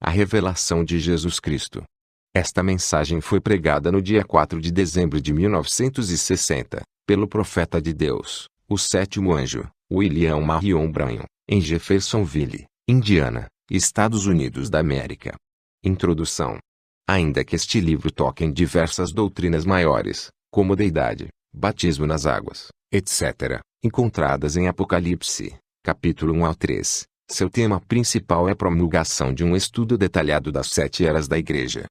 A revelação de Jesus Cristo. Esta mensagem foi pregada no dia 4 de dezembro de 1960, pelo profeta de Deus, o sétimo anjo, William Marion Branham, em Jeffersonville, Indiana, Estados Unidos da América. Introdução. Ainda que este livro toque em diversas doutrinas maiores, como deidade, batismo nas águas, etc., encontradas em Apocalipse, capítulo 1 ao 3, seu tema principal é a promulgação de um estudo detalhado das 7 eras da Igreja.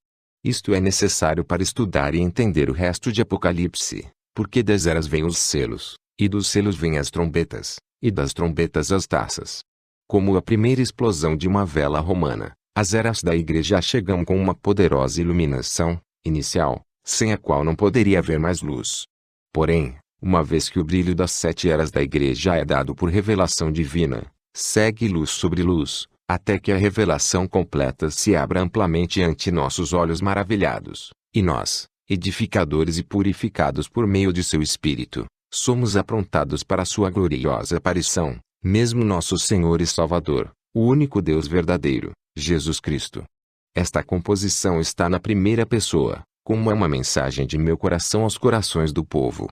Isto é necessário para estudar e entender o resto de Apocalipse, porque das eras vêm os selos, e dos selos vêm as trombetas, e das trombetas as taças. Como a primeira explosão de uma vela romana, as eras da Igreja chegam com uma poderosa iluminação inicial, sem a qual não poderia haver mais luz. Porém, uma vez que o brilho das 7 eras da Igreja é dado por revelação divina, segue luz sobre luz, até que a revelação completa se abra amplamente ante nossos olhos maravilhados, e nós, edificadores e purificados por meio de seu Espírito, somos aprontados para sua gloriosa aparição, mesmo nosso Senhor e Salvador, o único Deus verdadeiro, Jesus Cristo. Esta composição está na primeira pessoa, como é uma mensagem de meu coração aos corações do povo.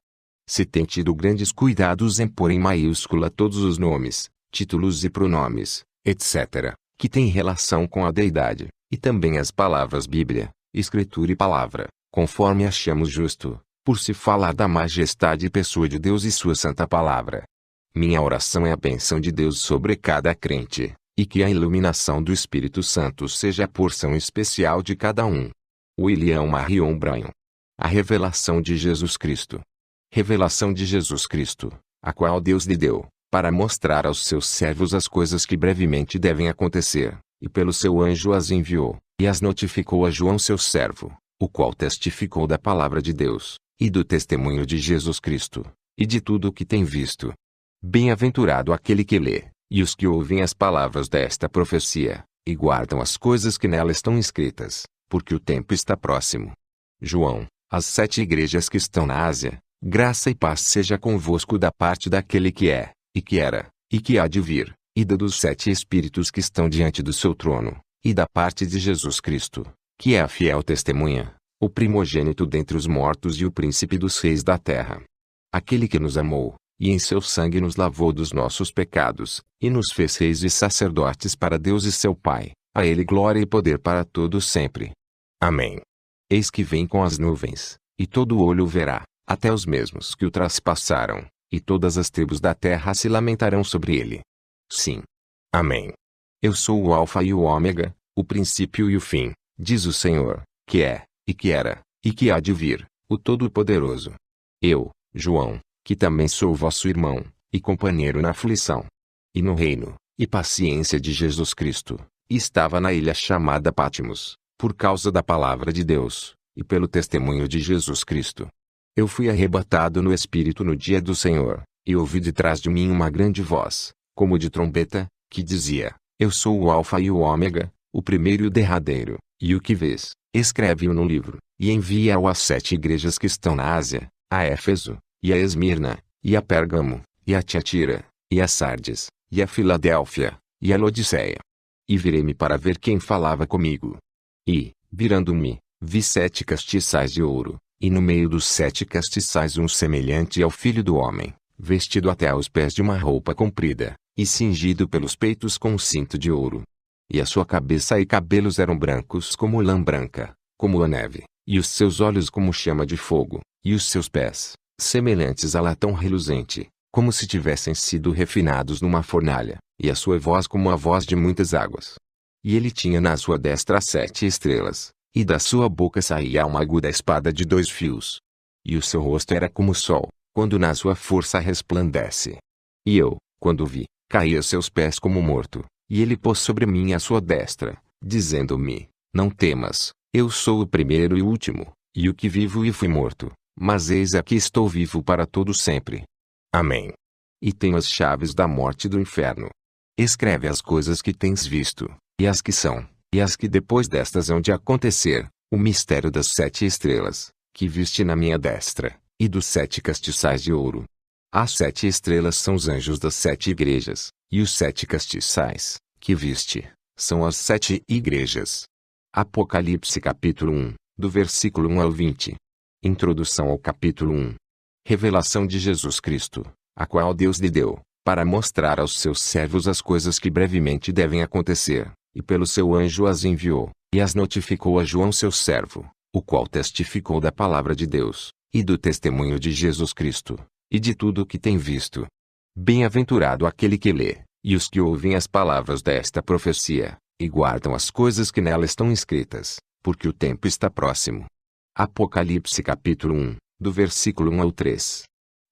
Se tem tido grandes cuidados em pôr em maiúscula todos os nomes, títulos e pronomes, etc., que têm relação com a deidade, e também as palavras Bíblia, Escritura e Palavra, conforme achamos justo, por se falar da majestade e pessoa de Deus e sua santa palavra. Minha oração é a bênção de Deus sobre cada crente, e que a iluminação do Espírito Santo seja a porção especial de cada um. William Marion Branham. A revelação de Jesus Cristo. Revelação de Jesus Cristo, a qual Deus lhe deu, para mostrar aos seus servos as coisas que brevemente devem acontecer, e pelo seu anjo as enviou, e as notificou a João seu servo, o qual testificou da palavra de Deus, e do testemunho de Jesus Cristo, e de tudo o que tem visto. Bem-aventurado aquele que lê, e os que ouvem as palavras desta profecia, e guardam as coisas que nela estão escritas, porque o tempo está próximo. João, as 7 igrejas que estão na Ásia, graça e paz seja convosco da parte daquele que é, e que era, e que há de vir, e da dos 7 Espíritos que estão diante do seu trono, e da parte de Jesus Cristo, que é a fiel testemunha, o primogênito dentre os mortos e o príncipe dos reis da terra. Aquele que nos amou, e em seu sangue nos lavou dos nossos pecados, e nos fez reis e sacerdotes para Deus e seu Pai, a ele glória e poder para todos sempre. Amém. Eis que vem com as nuvens, e todo olho o verá, até os mesmos que o traspassaram, e todas as tribos da terra se lamentarão sobre ele. Sim. Amém. Eu sou o Alfa e o Ômega, o princípio e o fim, diz o Senhor, que é, e que era, e que há de vir, o Todo-Poderoso. Eu, João, que também sou vosso irmão, e companheiro na aflição, e no reino, e paciência de Jesus Cristo, estava na ilha chamada Patmos, por causa da palavra de Deus, e pelo testemunho de Jesus Cristo. Eu fui arrebatado no Espírito no dia do Senhor, e ouvi de trás de mim uma grande voz, como de trombeta, que dizia: Eu sou o Alfa e o Ômega, o primeiro e o derradeiro, e o que vês, escreve-o no livro, e envia-o às 7 igrejas que estão na Ásia, a Éfeso, e a Esmirna, e a Pérgamo, e a Tiatira, e a Sardes, e a Filadélfia, e a Laodiceia. E virei-me para ver quem falava comigo. E, virando-me, vi 7 castiçais de ouro, e no meio dos 7 castiçais um semelhante ao Filho do Homem, vestido até aos pés de uma roupa comprida, e cingido pelos peitos com um cinto de ouro. E a sua cabeça e cabelos eram brancos como lã branca, como a neve, e os seus olhos como chama de fogo, e os seus pés, semelhantes a latão reluzente, como se tivessem sido refinados numa fornalha, e a sua voz como a voz de muitas águas. E ele tinha na sua destra 7 estrelas, e da sua boca saía uma aguda espada de 2 fios. E o seu rosto era como o sol, quando na sua força resplandece. E eu, quando o vi, caí a seus pés como morto, e ele pôs sobre mim a sua destra, dizendo-me: Não temas, eu sou o primeiro e o último, e o que vivo e fui morto, mas eis aqui estou vivo para todo sempre. Amém. E tenho as chaves da morte e do inferno. Escreve as coisas que tens visto, e as que são, e as que depois destas hão de acontecer, o mistério das 7 estrelas, que viste na minha destra, e dos 7 castiçais de ouro. As 7 estrelas são os anjos das 7 igrejas, e os 7 castiçais, que viste, são as 7 igrejas. Apocalipse capítulo 1, do versículo 1 ao 20. Introdução ao capítulo 1. Revelação de Jesus Cristo, a qual Deus lhe deu, para mostrar aos seus servos as coisas que brevemente devem acontecer, e pelo seu anjo as enviou, e as notificou a João seu servo, o qual testificou da palavra de Deus, e do testemunho de Jesus Cristo, e de tudo o que tem visto. Bem-aventurado aquele que lê, e os que ouvem as palavras desta profecia, e guardam as coisas que nela estão escritas, porque o tempo está próximo. Apocalipse capítulo 1, do versículo 1 ao 3.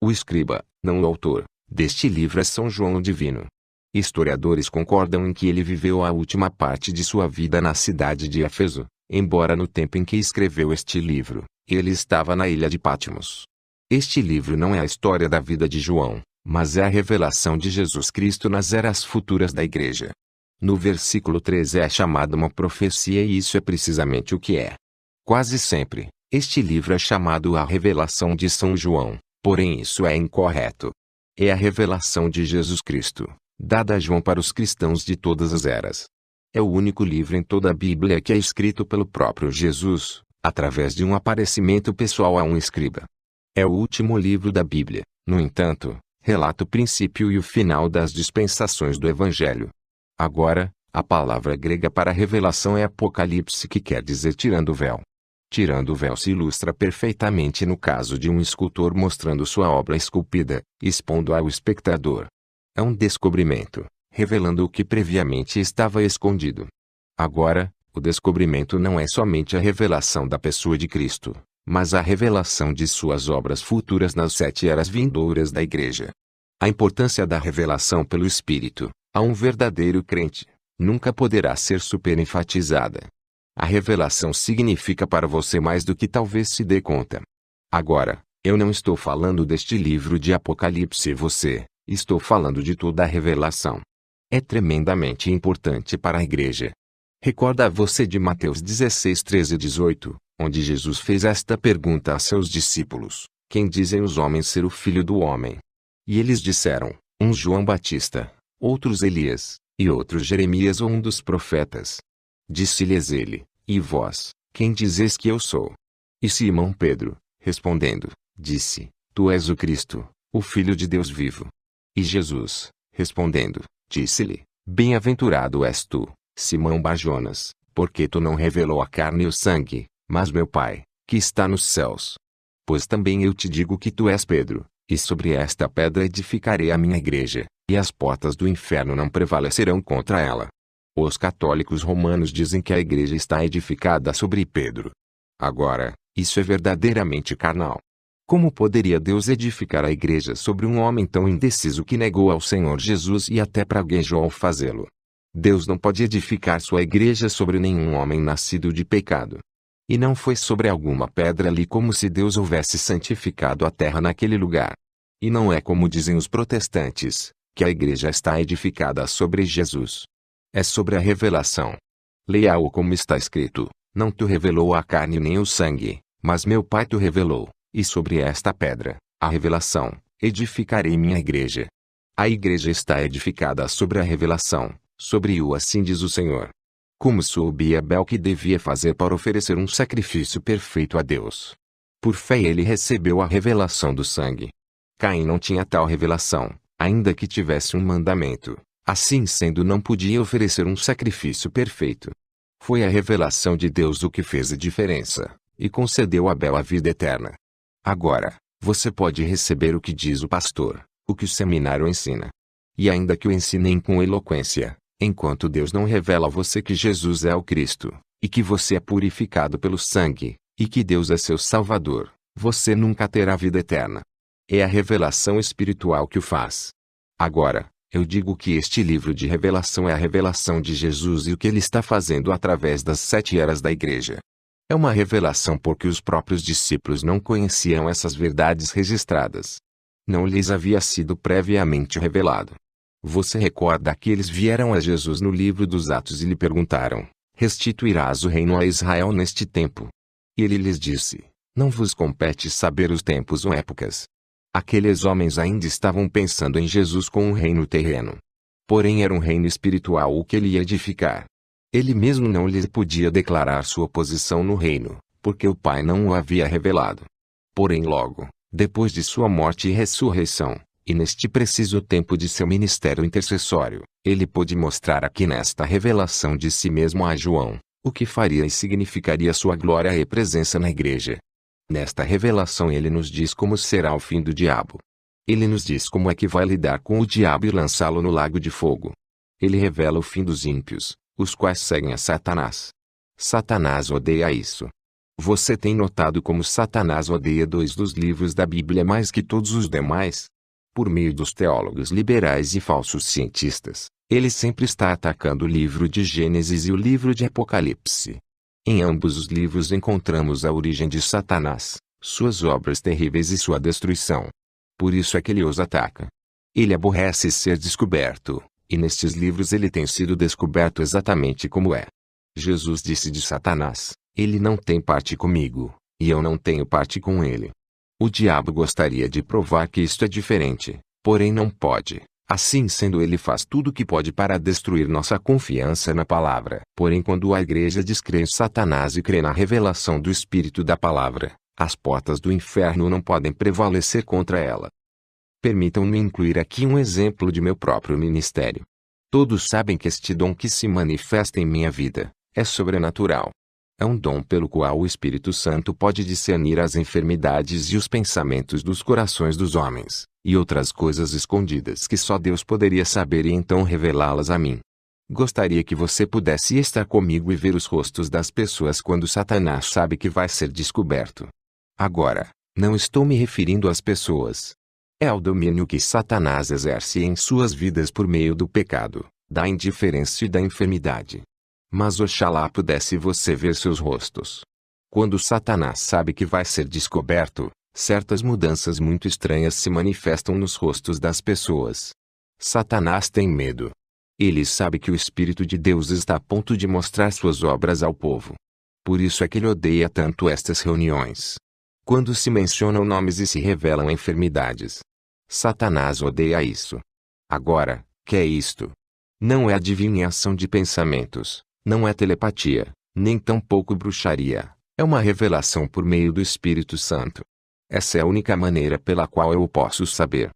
O escriba, não o autor, deste livro é São João o Divino. Historiadores concordam em que ele viveu a última parte de sua vida na cidade de Éfeso, embora no tempo em que escreveu este livro, ele estava na ilha de Patmos. Este livro não é a história da vida de João, mas é a revelação de Jesus Cristo nas eras futuras da Igreja. No versículo 3 é chamada uma profecia e isso é precisamente o que é. Quase sempre, este livro é chamado a Revelação de São João, porém isso é incorreto. É a revelação de Jesus Cristo, dada a João para os cristãos de todas as eras. É o único livro em toda a Bíblia que é escrito pelo próprio Jesus, através de um aparecimento pessoal a um escriba. É o último livro da Bíblia, no entanto, relata o princípio e o final das dispensações do Evangelho. Agora, a palavra grega para revelação é Apocalipse, que quer dizer tirando o véu. Tirando o véu se ilustra perfeitamente no caso de um escultor mostrando sua obra esculpida, expondo ao espectador. É um descobrimento, revelando o que previamente estava escondido. Agora, o descobrimento não é somente a revelação da pessoa de Cristo, mas a revelação de suas obras futuras nas 7 eras vindouras da Igreja. A importância da revelação pelo Espírito, a um verdadeiro crente, nunca poderá ser superenfatizada. A revelação significa para você mais do que talvez se dê conta. Agora, eu não estou falando deste livro de Apocalipse estou falando de toda a revelação. É tremendamente importante para a Igreja. Recorda você de Mateus 16, 13 e 18, onde Jesus fez esta pergunta a seus discípulos: quem dizem os homens ser o Filho do Homem? E eles disseram, uns João Batista, outros Elias, e outros Jeremias ou um dos profetas. Disse-lhes ele: e vós, quem dizeis que eu sou? E Simão Pedro, respondendo, disse: tu és o Cristo, o Filho de Deus vivo. E Jesus, respondendo, disse-lhe: bem-aventurado és tu, Simão Bar-Jonas, porque tu não revelou a carne e o sangue, mas meu Pai, que está nos céus. Pois também eu te digo que tu és Pedro, e sobre esta pedra edificarei a minha igreja, e as portas do inferno não prevalecerão contra ela. Os católicos romanos dizem que a igreja está edificada sobre Pedro. Agora, isso é verdadeiramente carnal. Como poderia Deus edificar a igreja sobre um homem tão indeciso que negou ao Senhor Jesus e até praguejou ao fazê-lo? Deus não pode edificar sua igreja sobre nenhum homem nascido de pecado. E não foi sobre alguma pedra ali como se Deus houvesse santificado a terra naquele lugar. E não é como dizem os protestantes, que a igreja está edificada sobre Jesus. É sobre a revelação. Leia-o como está escrito: não te revelou a carne nem o sangue, mas meu Pai te revelou, e sobre esta pedra, a revelação, edificarei minha igreja. A igreja está edificada sobre a revelação, sobre o assim diz o Senhor. Como soube Abel que devia fazer para oferecer um sacrifício perfeito a Deus? Por fé ele recebeu a revelação do sangue. Caim não tinha tal revelação, ainda que tivesse um mandamento. Assim sendo, não podia oferecer um sacrifício perfeito. Foi a revelação de Deus o que fez a diferença, e concedeu a Abel a vida eterna. Agora, você pode receber o que diz o pastor, o que o seminário ensina. E ainda que o ensinem com eloquência, enquanto Deus não revela a você que Jesus é o Cristo, e que você é purificado pelo sangue, e que Deus é seu Salvador, você nunca terá vida eterna. É a revelação espiritual que o faz. Agora, eu digo que este livro de revelação é a revelação de Jesus e o que ele está fazendo através das 7 eras da Igreja. É uma revelação porque os próprios discípulos não conheciam essas verdades registradas. Não lhes havia sido previamente revelado. Você recorda que eles vieram a Jesus no livro dos Atos e lhe perguntaram: restituirás o reino a Israel neste tempo? E ele lhes disse: não vos compete saber os tempos ou épocas. Aqueles homens ainda estavam pensando em Jesus com um reino terreno. Porém era um reino espiritual o que ele ia edificar. Ele mesmo não lhe podia declarar sua posição no reino, porque o Pai não o havia revelado. Porém logo, depois de sua morte e ressurreição, e neste preciso tempo de seu ministério intercessório, ele pôde mostrar aqui nesta revelação de si mesmo a João, o que faria e significaria sua glória e presença na igreja. Nesta revelação ele nos diz como será o fim do diabo. Ele nos diz como é que vai lidar com o diabo e lançá-lo no lago de fogo. Ele revela o fim dos ímpios, os quais seguem a Satanás. Satanás odeia isso. Você tem notado como Satanás odeia 2 dos livros da Bíblia mais que todos os demais? Por meio dos teólogos liberais e falsos cientistas, ele sempre está atacando o livro de Gênesis e o livro de Apocalipse. Em ambos os livros encontramos a origem de Satanás, suas obras terríveis e sua destruição. Por isso é que ele os ataca. Ele aborrece ser descoberto, e nestes livros ele tem sido descoberto exatamente como é. Jesus disse de Satanás: ele não tem parte comigo, e eu não tenho parte com ele. O diabo gostaria de provar que isto é diferente, porém não pode. Assim sendo, ele faz tudo o que pode para destruir nossa confiança na palavra. Porém, quando a igreja descrê em Satanás e crê na revelação do Espírito da palavra, as portas do inferno não podem prevalecer contra ela. Permitam-me incluir aqui um exemplo de meu próprio ministério. Todos sabem que este dom que se manifesta em minha vida é sobrenatural. É um dom pelo qual o Espírito Santo pode discernir as enfermidades e os pensamentos dos corações dos homens, e outras coisas escondidas que só Deus poderia saber e então revelá-las a mim. Gostaria que você pudesse estar comigo e ver os rostos das pessoas quando Satanás sabe que vai ser descoberto. Agora, não estou me referindo às pessoas. É ao domínio que Satanás exerce em suas vidas por meio do pecado, da indiferença e da enfermidade. Mas oxalá pudesse você ver seus rostos. Quando Satanás sabe que vai ser descoberto, certas mudanças muito estranhas se manifestam nos rostos das pessoas. Satanás tem medo. Ele sabe que o Espírito de Deus está a ponto de mostrar suas obras ao povo. Por isso é que ele odeia tanto estas reuniões. Quando se mencionam nomes e se revelam enfermidades, Satanás odeia isso. Agora, que é isto? Não é adivinhação de pensamentos. Não é telepatia, nem tampouco bruxaria. É uma revelação por meio do Espírito Santo. Essa é a única maneira pela qual eu o posso saber.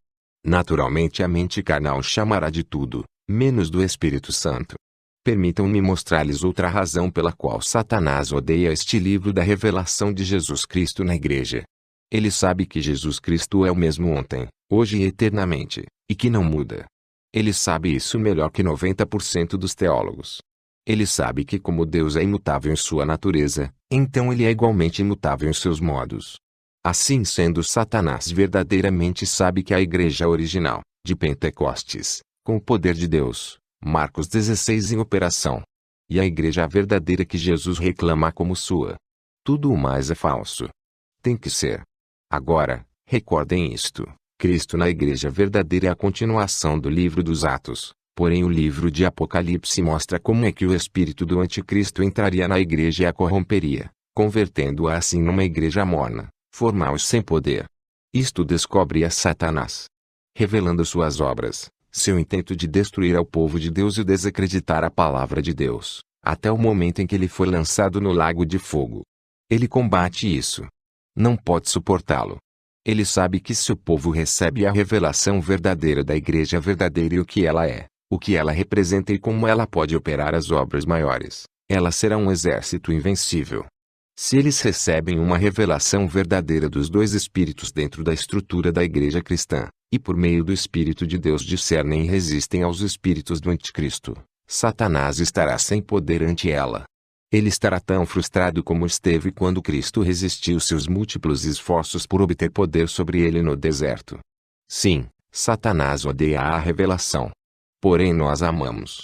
Naturalmente a mente carnal chamará de tudo, menos do Espírito Santo. Permitam-me mostrar-lhes outra razão pela qual Satanás odeia este livro da revelação de Jesus Cristo na igreja. Ele sabe que Jesus Cristo é o mesmo ontem, hoje e eternamente, e que não muda. Ele sabe isso melhor que 90% dos teólogos. Ele sabe que como Deus é imutável em sua natureza, então ele é igualmente imutável em seus modos. Assim sendo, Satanás verdadeiramente sabe que a igreja original, de Pentecostes, com o poder de Deus, Marcos 16 em operação, e a igreja verdadeira que Jesus reclama como sua. Tudo o mais é falso. Tem que ser. Agora, recordem isto: Cristo na igreja verdadeira é a continuação do livro dos Atos. Porém o livro de Apocalipse mostra como é que o espírito do anticristo entraria na igreja e a corromperia, convertendo-a assim numa igreja morna, formal e sem poder. Isto descobre a Satanás, revelando suas obras, seu intento de destruir ao povo de Deus e desacreditar a palavra de Deus, até o momento em que ele foi lançado no lago de fogo. Ele combate isso. Não pode suportá-lo. Ele sabe que se o povo recebe a revelação verdadeira da igreja verdadeira e o que ela é, o que ela representa e como ela pode operar as obras maiores, ela será um exército invencível. Se eles recebem uma revelação verdadeira dos 2 espíritos dentro da estrutura da igreja cristã, e por meio do Espírito de Deus discernem e resistem aos espíritos do anticristo, Satanás estará sem poder ante ela. Ele estará tão frustrado como esteve quando Cristo resistiu seus múltiplos esforços por obter poder sobre ele no deserto. Sim, Satanás odeia a revelação. Porém nós a amamos.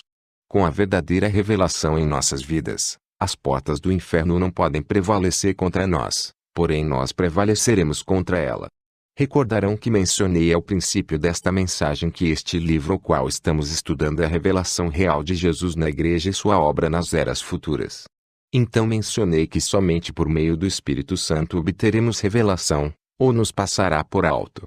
Com a verdadeira revelação em nossas vidas, as portas do inferno não podem prevalecer contra nós, porém nós prevaleceremos contra ela. Recordarão que mencionei ao princípio desta mensagem que este livro ao qual estamos estudando é a revelação real de Jesus na igreja e sua obra nas eras futuras. Então mencionei que somente por meio do Espírito Santo obteremos revelação, ou nos passará por alto.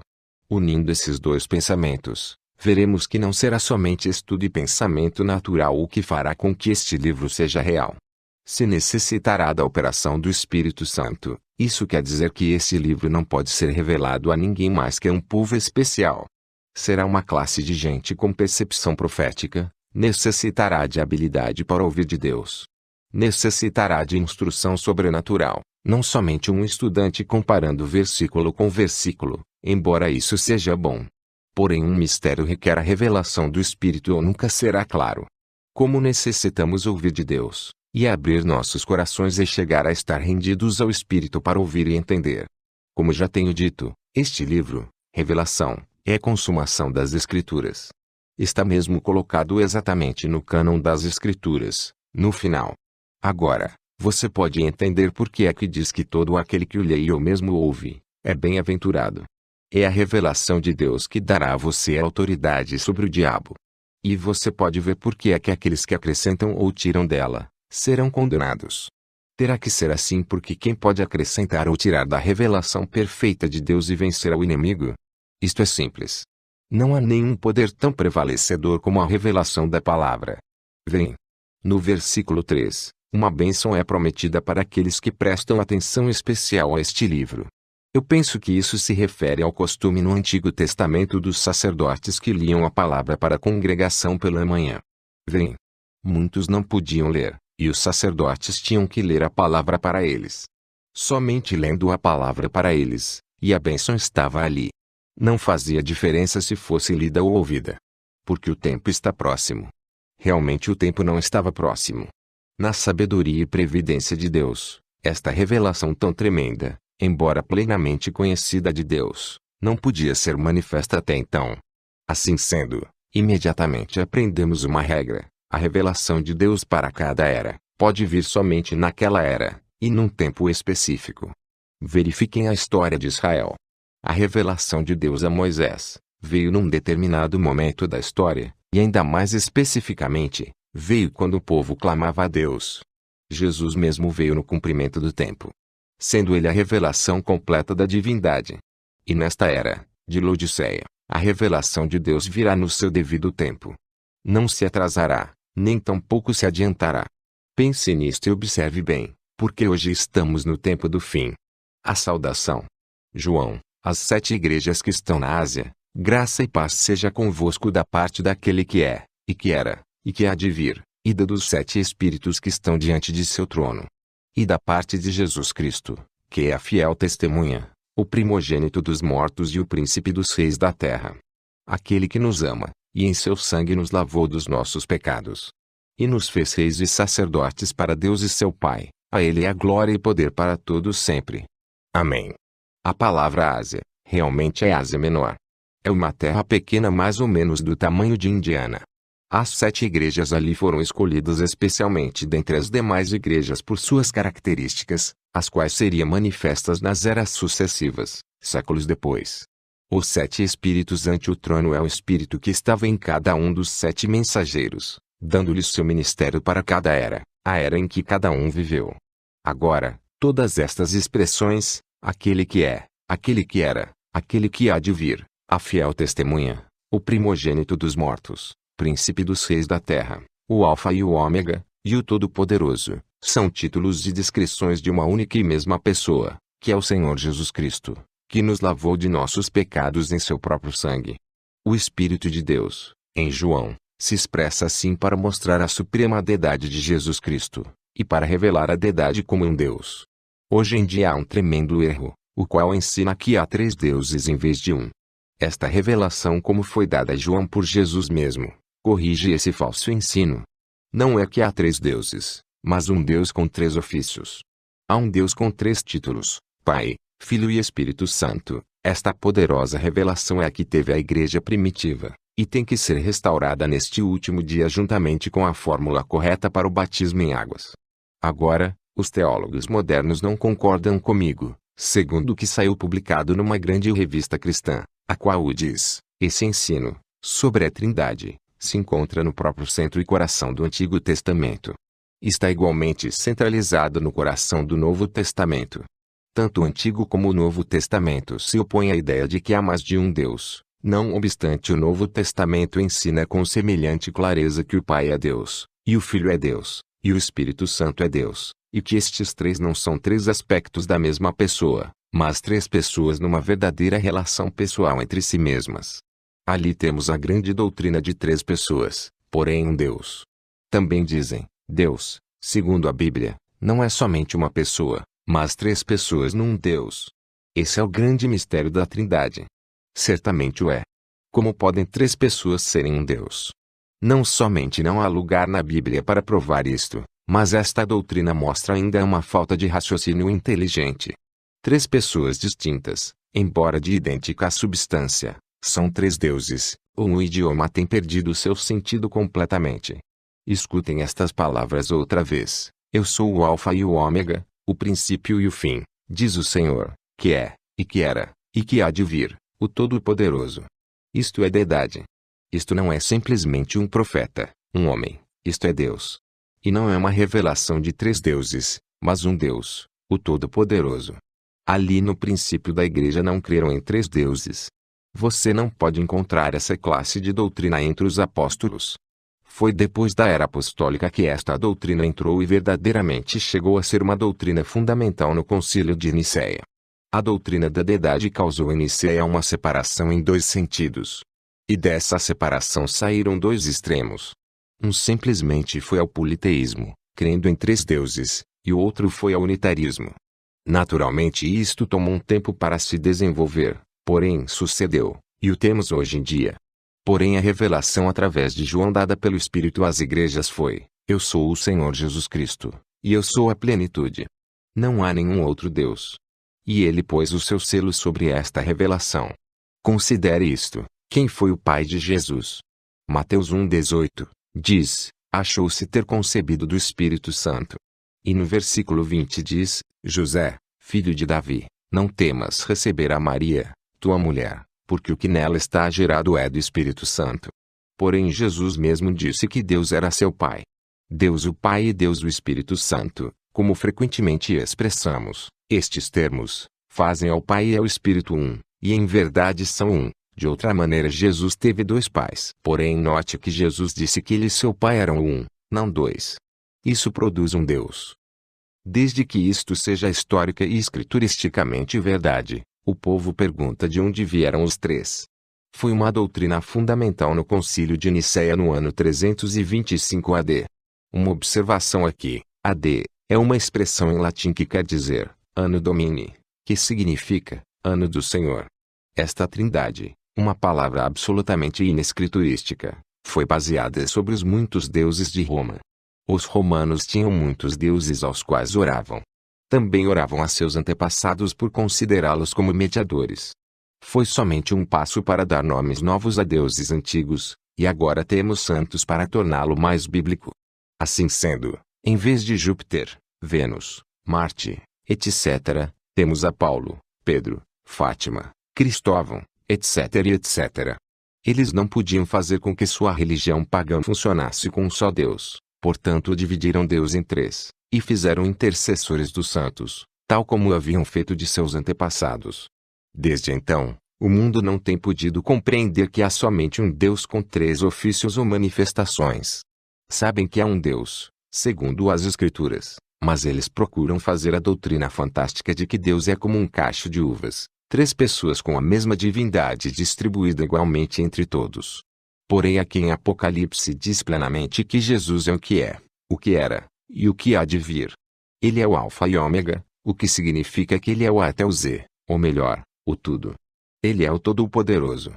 Unindo esses 2 pensamentos, veremos que não será somente estudo e pensamento natural o que fará com que este livro seja real. Se necessitará da operação do Espírito Santo, isso quer dizer que esse livro não pode ser revelado a ninguém mais que a um povo especial. Será uma classe de gente com percepção profética, necessitará de habilidade para ouvir de Deus. Necessitará de instrução sobrenatural, não somente um estudante comparando versículo com versículo, embora isso seja bom. Porém um mistério requer a revelação do Espírito ou nunca será claro. Como necessitamos ouvir de Deus, e abrir nossos corações e chegar a estar rendidos ao Espírito para ouvir e entender. Como já tenho dito, este livro, Revelação, é a consumação das Escrituras. Está mesmo colocado exatamente no cânon das Escrituras, no final. Agora, você pode entender por que é que diz que todo aquele que o lê ou mesmo ouve, é bem-aventurado. É a revelação de Deus que dará a você a autoridade sobre o diabo. E você pode ver por que é que aqueles que acrescentam ou tiram dela, serão condenados. Terá que ser assim porque quem pode acrescentar ou tirar da revelação perfeita de Deus e vencer ao inimigo? Isto é simples. Não há nenhum poder tão prevalecedor como a revelação da palavra. Vem. No versículo 3, uma bênção é prometida para aqueles que prestam atenção especial a este livro. Eu penso que isso se refere ao costume no Antigo Testamento dos sacerdotes que liam a palavra para a congregação pela manhã. Vem. Muitos não podiam ler, e os sacerdotes tinham que ler a palavra para eles. Somente lendo a palavra para eles, e a bênção estava ali. Não fazia diferença se fosse lida ou ouvida. Porque o tempo está próximo. Realmente o tempo não estava próximo. Na sabedoria e previdência de Deus, esta revelação tão tremenda, embora plenamente conhecida de Deus, não podia ser manifesta até então. Assim sendo, imediatamente aprendemos uma regra: a revelação de Deus para cada era, pode vir somente naquela era, e num tempo específico. Verifiquem a história de Israel. A revelação de Deus a Moisés veio num determinado momento da história, e ainda mais especificamente, veio quando o povo clamava a Deus. Jesus mesmo veio no cumprimento do tempo, sendo ele a revelação completa da divindade. E nesta era, de Laodiceia, a revelação de Deus virá no seu devido tempo. Não se atrasará, nem tampouco se adiantará. Pense nisto e observe bem, porque hoje estamos no tempo do fim. A saudação. João, às 7 igrejas que estão na Ásia, graça e paz seja convosco da parte daquele que é, e que era, e que há de vir, e da dos 7 Espíritos que estão diante de seu trono. E da parte de Jesus Cristo, que é a fiel testemunha, o primogênito dos mortos e o príncipe dos reis da terra. Aquele que nos ama, e em seu sangue nos lavou dos nossos pecados. E nos fez reis e sacerdotes para Deus e seu Pai, a ele é a glória e poder para todos sempre. Amém. A palavra Ásia, realmente é Ásia Menor. É uma terra pequena mais ou menos do tamanho de Indiana. As 7 igrejas ali foram escolhidas especialmente dentre as demais igrejas por suas características, as quais seriam manifestas nas eras sucessivas, séculos depois. Os 7 espíritos ante o trono é o espírito que estava em cada um dos 7 mensageiros, dando-lhes seu ministério para cada era, a era em que cada um viveu. Agora, todas estas expressões, aquele que é, aquele que era, aquele que há de vir, a fiel testemunha, o primogênito dos mortos, príncipe dos reis da terra, o Alfa e o Ômega, e o Todo-Poderoso, são títulos e descrições de uma única e mesma pessoa, que é o Senhor Jesus Cristo, que nos lavou de nossos pecados em seu próprio sangue. O Espírito de Deus, em João, se expressa assim para mostrar a suprema deidade de Jesus Cristo, e para revelar a deidade como um Deus. Hoje em dia há um tremendo erro, o qual ensina que há 3 deuses em vez de um. Esta revelação, como foi dada a João por Jesus mesmo, corrige esse falso ensino. Não é que há 3 deuses, mas um Deus com 3 ofícios. Há um Deus com 3 títulos, Pai, Filho e Espírito Santo. Esta poderosa revelação é a que teve a igreja primitiva, e tem que ser restaurada neste último dia juntamente com a fórmula correta para o batismo em águas. Agora, os teólogos modernos não concordam comigo, segundo o que saiu publicado numa grande revista cristã, a qual diz: esse ensino, sobre a Trindade, se encontra no próprio centro e coração do Antigo Testamento. Está igualmente centralizado no coração do Novo Testamento. Tanto o Antigo como o Novo Testamento se opõem à ideia de que há mais de um Deus, Não obstante, o Novo Testamento ensina com semelhante clareza que o Pai é Deus, e o Filho é Deus, e o Espírito Santo é Deus, e que estes três não são três aspectos da mesma pessoa, mas três pessoas numa verdadeira relação pessoal entre si mesmas. Ali temos a grande doutrina de três pessoas, porém um Deus. Também dizem, Deus, segundo a Bíblia, não é somente uma pessoa, mas três pessoas num Deus. Esse é o grande mistério da Trindade. Certamente o é. Como podem três pessoas serem um Deus? Não somente não há lugar na Bíblia para provar isto, mas esta doutrina mostra ainda uma falta de raciocínio inteligente. Três pessoas distintas, embora de idêntica substância, são três deuses, ou o idioma tem perdido seu sentido completamente. Escutem estas palavras outra vez. Eu sou o Alfa e o Ômega, o princípio e o fim, diz o Senhor, que é, e que era, e que há de vir, o Todo-Poderoso. Isto é deidade. Isto não é simplesmente um profeta, um homem, isto é Deus. E não é uma revelação de três deuses, mas um Deus, o Todo-Poderoso. Ali no princípio da igreja não creram em três deuses. Você não pode encontrar essa classe de doutrina entre os apóstolos. Foi depois da era apostólica que esta doutrina entrou e verdadeiramente chegou a ser uma doutrina fundamental no Concílio de Nicéia. A doutrina da deidade causou em Nicéia uma separação em dois sentidos. E dessa separação saíram dois extremos. Um simplesmente foi ao politeísmo, crendo em três deuses, e o outro foi ao unitarismo. Naturalmente isto tomou um tempo para se desenvolver, porém sucedeu, e o temos hoje em dia. Porém a revelação através de João dada pelo Espírito às igrejas foi, eu sou o Senhor Jesus Cristo, e eu sou a plenitude. Não há nenhum outro Deus. E ele pôs o seu selo sobre esta revelação. Considere isto, quem foi o pai de Jesus? Mateus 1,18, diz, achou-se ter concebido do Espírito Santo. E no versículo 20 diz, José, filho de Davi, não temas receber a Maria, tua mulher, porque o que nela está gerado é do Espírito Santo. Porém Jesus mesmo disse que Deus era seu Pai. Deus o Pai e Deus o Espírito Santo, como frequentemente expressamos, estes termos, fazem ao Pai e ao Espírito um, e em verdade são um. De outra maneira Jesus teve dois pais. Porém note que Jesus disse que ele e seu Pai eram um, não dois. Isso produz um Deus. Desde que isto seja histórica e escrituristicamente verdade, o povo pergunta de onde vieram os três. Foi uma doutrina fundamental no Concílio de Nicéia no ano 325 AD. Uma observação aqui, AD, é uma expressão em latim que quer dizer, Anno Domini, que significa, Ano do Senhor. Esta trindade, uma palavra absolutamente inescriturística, foi baseada sobre os muitos deuses de Roma. Os romanos tinham muitos deuses aos quais oravam. Também oravam a seus antepassados por considerá-los como mediadores. Foi somente um passo para dar nomes novos a deuses antigos, e agora temos santos para torná-lo mais bíblico. Assim sendo, em vez de Júpiter, Vênus, Marte, etc., temos a Paulo, Pedro, Fátima, Cristóvão, etc. e etc. Eles não podiam fazer com que sua religião pagã funcionasse com um só Deus, portanto dividiram Deus em três, e fizeram intercessores dos santos, tal como haviam feito de seus antepassados. Desde então, o mundo não tem podido compreender que há somente um Deus com três ofícios ou manifestações. Sabem que há um Deus, segundo as Escrituras, mas eles procuram fazer a doutrina fantástica de que Deus é como um cacho de uvas, três pessoas com a mesma divindade distribuída igualmente entre todos. Porém aqui em Apocalipse diz plenamente que Jesus é o que é, o que era, e o que há de vir. Ele é o Alfa e Ômega, o que significa que ele é o A até o Z, ou melhor, o tudo. Ele é o Todo-Poderoso.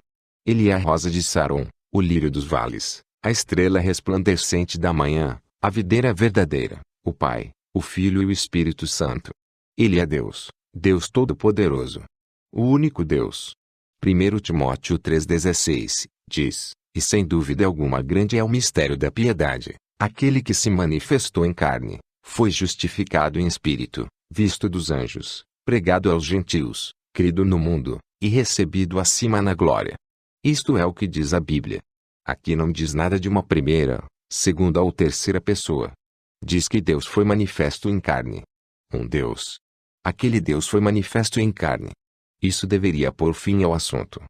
Ele é a rosa de Saron, o lírio dos vales, a estrela resplandecente da manhã, a videira verdadeira, o Pai, o Filho e o Espírito Santo. Ele é Deus, Deus Todo-Poderoso. O único Deus. 1 Timóteo 3,16, diz, e sem dúvida alguma grande é o mistério da piedade, aquele que se manifestou em carne, foi justificado em espírito, visto dos anjos, pregado aos gentios, crido no mundo, e recebido acima na glória. Isto é o que diz a Bíblia. Aqui não diz nada de uma primeira, segunda ou terceira pessoa. Diz que Deus foi manifesto em carne. Um Deus. Aquele Deus foi manifesto em carne. Isso deveria pôr fim ao assunto.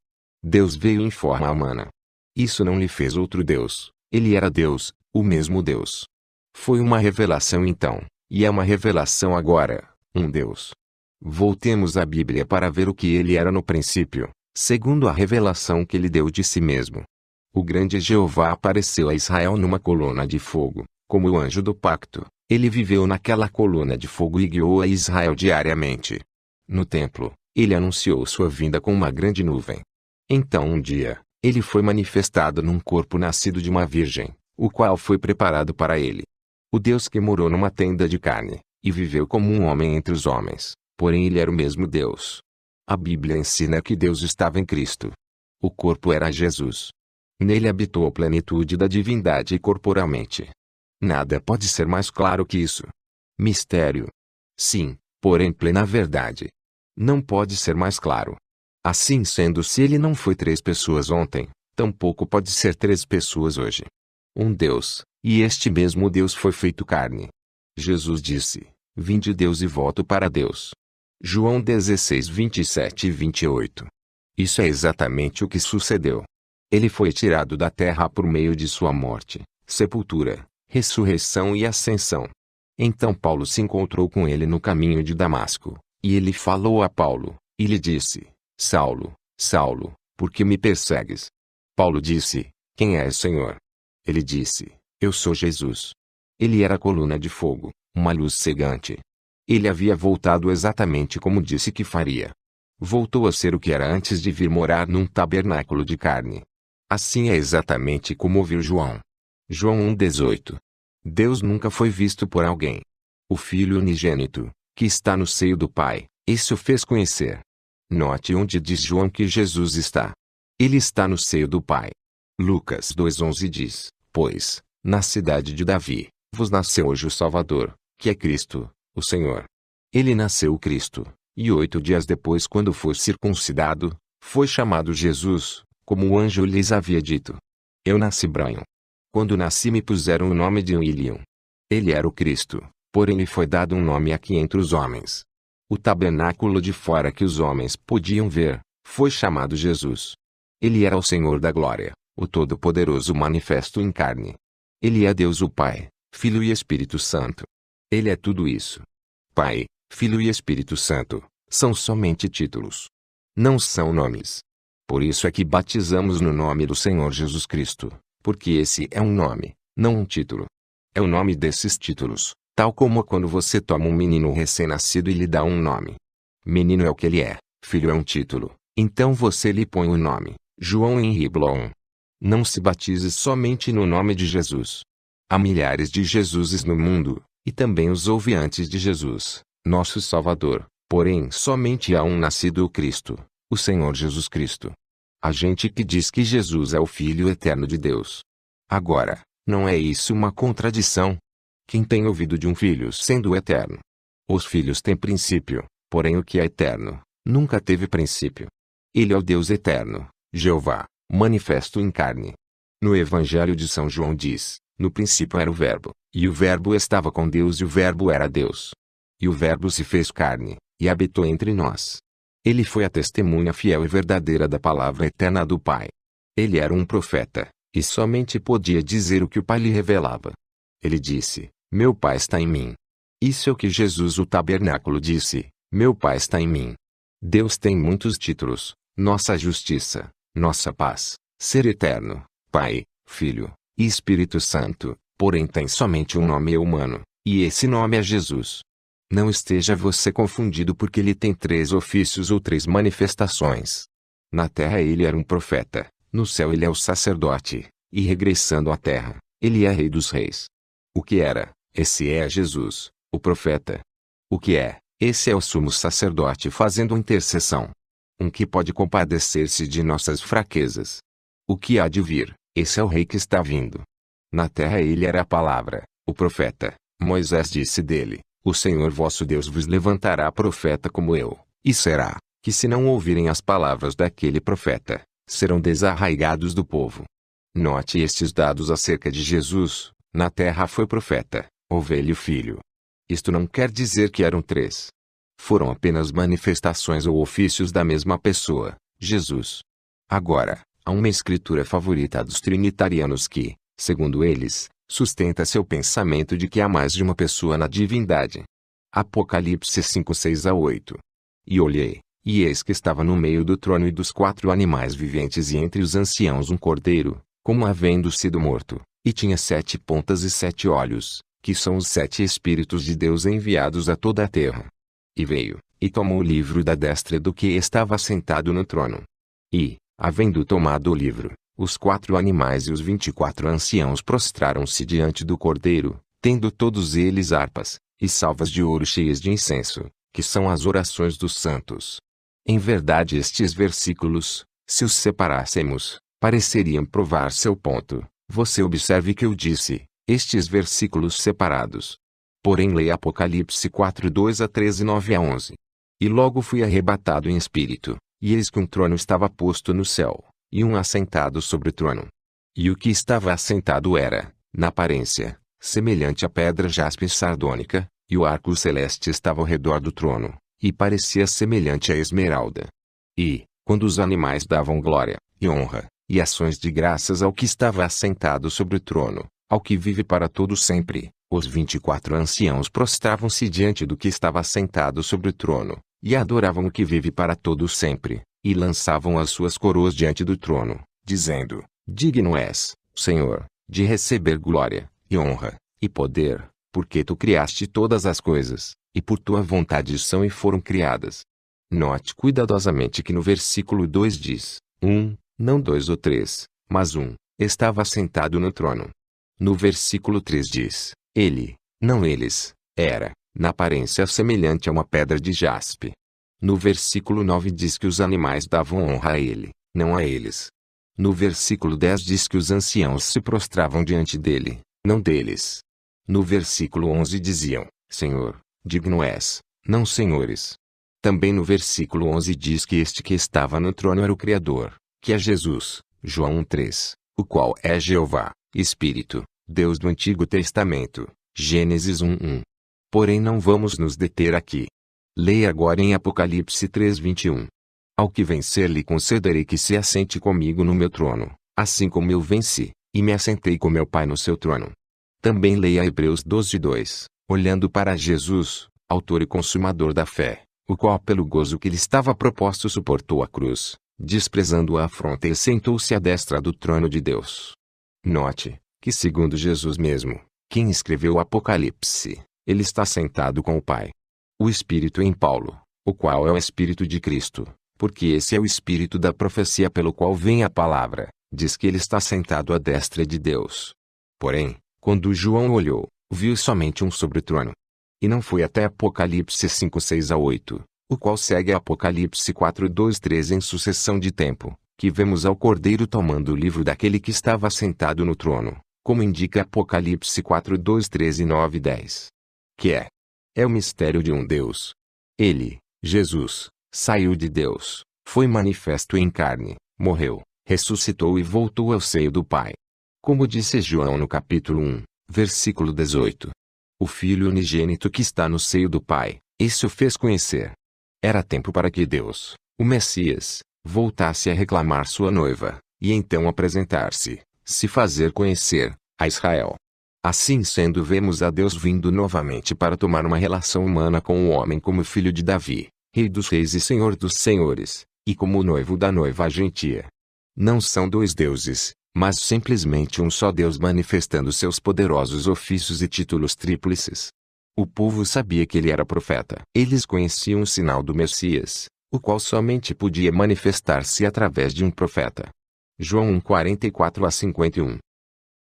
Deus veio em forma humana. Isso não lhe fez outro Deus, ele era Deus, o mesmo Deus. Foi uma revelação então, e é uma revelação agora, um Deus. Voltemos à Bíblia para ver o que ele era no princípio, segundo a revelação que ele deu de si mesmo. O grande Jeová apareceu a Israel numa coluna de fogo, como o anjo do pacto. Ele viveu naquela coluna de fogo e guiou a Israel diariamente. No templo, ele anunciou sua vinda com uma grande nuvem. Então um dia, ele foi manifestado num corpo nascido de uma virgem, o qual foi preparado para ele. O Deus que morou numa tenda de carne, e viveu como um homem entre os homens, porém ele era o mesmo Deus. A Bíblia ensina que Deus estava em Cristo. O corpo era Jesus. Nele habitou a plenitude da divindade corporalmente. Nada pode ser mais claro que isso. Mistério. Sim, porém plena verdade. Não pode ser mais claro. Assim sendo, se ele não foi 3 pessoas ontem, tampouco pode ser 3 pessoas hoje. Um Deus, e este mesmo Deus foi feito carne. Jesus disse: Vinde Deus e volto para Deus. João 16, 27 e 28. Isso é exatamente o que sucedeu. Ele foi tirado da terra por meio de sua morte, sepultura, ressurreição e ascensão. Então Paulo se encontrou com ele no caminho de Damasco, e ele falou a Paulo, e lhe disse: Saulo, Saulo, por que me persegues? Paulo disse: Quem és, Senhor? Ele disse: Eu sou Jesus. Ele era coluna de fogo, uma luz cegante. Ele havia voltado exatamente como disse que faria. Voltou a ser o que era antes de vir morar num tabernáculo de carne. Assim é exatamente como ouviu João. João 1,18. Deus nunca foi visto por alguém. O Filho unigênito, que está no seio do Pai, esse o fez conhecer. Note onde diz João que Jesus está. Ele está no seio do Pai. Lucas 2,11 diz: Pois, na cidade de Davi, vos nasceu hoje o Salvador, que é Cristo, o Senhor. Ele nasceu o Cristo, e 8 dias depois, quando foi circuncidado, foi chamado Jesus, como o anjo lhes havia dito. Eu nasci branho. Quando nasci me puseram o nome de William. Ele era o Cristo, porém lhe foi dado um nome aqui entre os homens. O tabernáculo de fora que os homens podiam ver, foi chamado Jesus. Ele era o Senhor da glória, o Todo-Poderoso manifesto em carne. Ele é Deus o Pai, Filho e Espírito Santo. Ele é tudo isso. Pai, Filho e Espírito Santo, são somente títulos. Não são nomes. Por isso é que batizamos no nome do Senhor Jesus Cristo, porque esse é um nome, não um título. É o nome desses títulos, tal como quando você toma um menino recém-nascido e lhe dá um nome. Menino é o que ele é, filho é um título, então você lhe põe o nome, João Henri Blom. Não se batize somente no nome de Jesus. Há milhares de Jesuses no mundo, e também os houve antes de Jesus, nosso Salvador, porém somente há um nascido o Cristo, o Senhor Jesus Cristo. Há gente que diz que Jesus é o Filho eterno de Deus. Agora, não é isso uma contradição? Quem tem ouvido de um filho sendo eterno? Os filhos têm princípio, porém o que é eterno, nunca teve princípio. Ele é o Deus eterno, Jeová, manifesto em carne. No Evangelho de São João diz: No princípio era o Verbo, e o Verbo estava com Deus e o Verbo era Deus. E o Verbo se fez carne, e habitou entre nós. Ele foi a testemunha fiel e verdadeira da palavra eterna do Pai. Ele era um profeta, e somente podia dizer o que o Pai lhe revelava. Ele disse: Meu Pai está em mim. Isso é o que Jesus o tabernáculo disse: Meu Pai está em mim. Deus tem muitos títulos: nossa justiça, nossa paz, ser eterno, Pai, Filho e Espírito Santo, porém tem somente um nome humano, e esse nome é Jesus. Não esteja você confundido porque ele tem 3 ofícios ou 3 manifestações. Na terra ele era um profeta, no céu ele é o sacerdote, e regressando à terra, ele é Rei dos Reis. O que era, esse é Jesus, o profeta. O que é, esse é o sumo sacerdote fazendo intercessão. Um que pode compadecer-se de nossas fraquezas. O que há de vir, esse é o Rei que está vindo. Na terra ele era a palavra, o profeta. Moisés disse dele: O Senhor vosso Deus vos levantará profeta como eu, e será, que se não ouvirem as palavras daquele profeta, serão desarraigados do povo. Note estes dados acerca de Jesus: na terra foi profeta, ovelha e filho. Isto não quer dizer que eram 3. Foram apenas manifestações ou ofícios da mesma pessoa, Jesus. Agora, há uma escritura favorita dos trinitarianos que, segundo eles, sustenta seu pensamento de que há mais de uma pessoa na divindade. Apocalipse 5:6-8. E olhei, e eis que estava no meio do trono e dos 4 animais viventes e entre os anciãos um cordeiro, como havendo sido morto, e tinha 7 pontas e 7 olhos, que são os 7 Espíritos de Deus enviados a toda a terra. E veio, e tomou o livro da destra do que estava sentado no trono. E, havendo tomado o livro, os 4 animais e os 24 anciãos prostraram-se diante do cordeiro, tendo todos eles harpas, e salvas de ouro cheias de incenso, que são as orações dos santos. Em verdade estes versículos, se os separássemos, pareceriam provar seu ponto. Você observe que eu disse, estes versículos separados. Porém leia Apocalipse 4:2-13 e 9-11. E logo fui arrebatado em espírito, e eis que um trono estava posto no céu, e um assentado sobre o trono. E o que estava assentado era, na aparência, semelhante à pedra jaspe sardônica, e o arco celeste estava ao redor do trono, e parecia semelhante à esmeralda. E, quando os animais davam glória, e honra, e ações de graças ao que estava assentado sobre o trono, ao que vive para todo sempre, os 24 anciãos prostravam-se diante do que estava assentado sobre o trono, e adoravam o que vive para todo sempre, e lançavam as suas coroas diante do trono, dizendo: Digno és, Senhor, de receber glória, e honra, e poder, porque tu criaste todas as coisas, e por tua vontade são e foram criadas. Note cuidadosamente que no versículo 2 diz, não 2 ou 3, mas estava assentado no trono. No versículo 3 diz, ele, não eles, era, na aparência semelhante a uma pedra de jaspe. No versículo 9 diz que os animais davam honra a ele, não a eles. No versículo 10 diz que os anciãos se prostravam diante dele, não deles. No versículo 11 diziam, Senhor, digno és, não senhores. Também no versículo 11 diz que este que estava no trono era o Criador, que é Jesus, João 1:3, o qual é Jeová, Espírito, Deus do Antigo Testamento, Gênesis 1:1. Porém não vamos nos deter aqui. Leia agora em Apocalipse 3:21. Ao que vencer lhe concederei que se assente comigo no meu trono, assim como eu venci, e me assentei com meu Pai no seu trono. Também leia Hebreus 12:2, olhando para Jesus, autor e consumador da fé, o qual pelo gozo que lhe estava proposto suportou a cruz, desprezando a afronta e sentou-se à destra do trono de Deus. Note, que segundo Jesus mesmo, quem escreveu o Apocalipse, ele está sentado com o Pai. O Espírito em Paulo, o qual é o Espírito de Cristo, porque esse é o Espírito da profecia pelo qual vem a palavra, diz que ele está sentado à destra de Deus. Porém, quando João olhou, viu somente um sobre o trono. E não foi até Apocalipse 5:6-8, o qual segue a Apocalipse 4:2-3 em sucessão de tempo, que vemos ao Cordeiro tomando o livro daquele que estava sentado no trono, como indica Apocalipse 4:2-3 e 9:10. Que é o mistério de um Deus. Ele, Jesus, saiu de Deus, foi manifesto em carne, morreu, ressuscitou e voltou ao seio do Pai. Como disse João no capítulo 1, versículo 18. O Filho unigênito que está no seio do Pai, esse o fez conhecer. Era tempo para que Deus, o Messias, voltasse a reclamar sua noiva, e então apresentar-se, se fazer conhecer, a Israel. Assim sendo, vemos a Deus vindo novamente para tomar uma relação humana com o homem como filho de Davi, rei dos reis e senhor dos senhores, e como noivo da noiva gentia. Não são dois deuses, mas simplesmente um só Deus manifestando seus poderosos ofícios e títulos tríplices. O povo sabia que ele era profeta. Eles conheciam o sinal do Messias, o qual somente podia manifestar-se através de um profeta. João 1:44-51.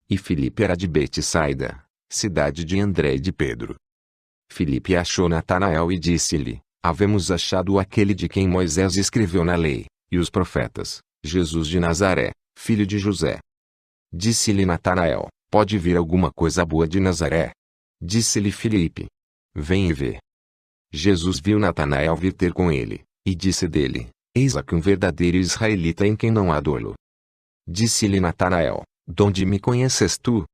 E Filipe era de Betsaida, cidade de André e de Pedro. Filipe achou Natanael e disse-lhe, havemos achado aquele de quem Moisés escreveu na lei, e os profetas, Jesus de Nazaré, filho de José. Disse-lhe Natanael, pode vir alguma coisa boa de Nazaré? Disse-lhe Filipe, vem e vê. Jesus viu Natanael vir ter com ele, e disse dele, eis aqui um verdadeiro israelita em quem não há dolo. Disse-lhe Natanael, donde me conheces tu?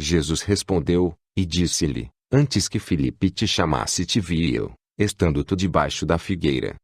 Jesus respondeu, e disse-lhe, antes que Filipe te chamasse te vi eu, estando tu debaixo da figueira.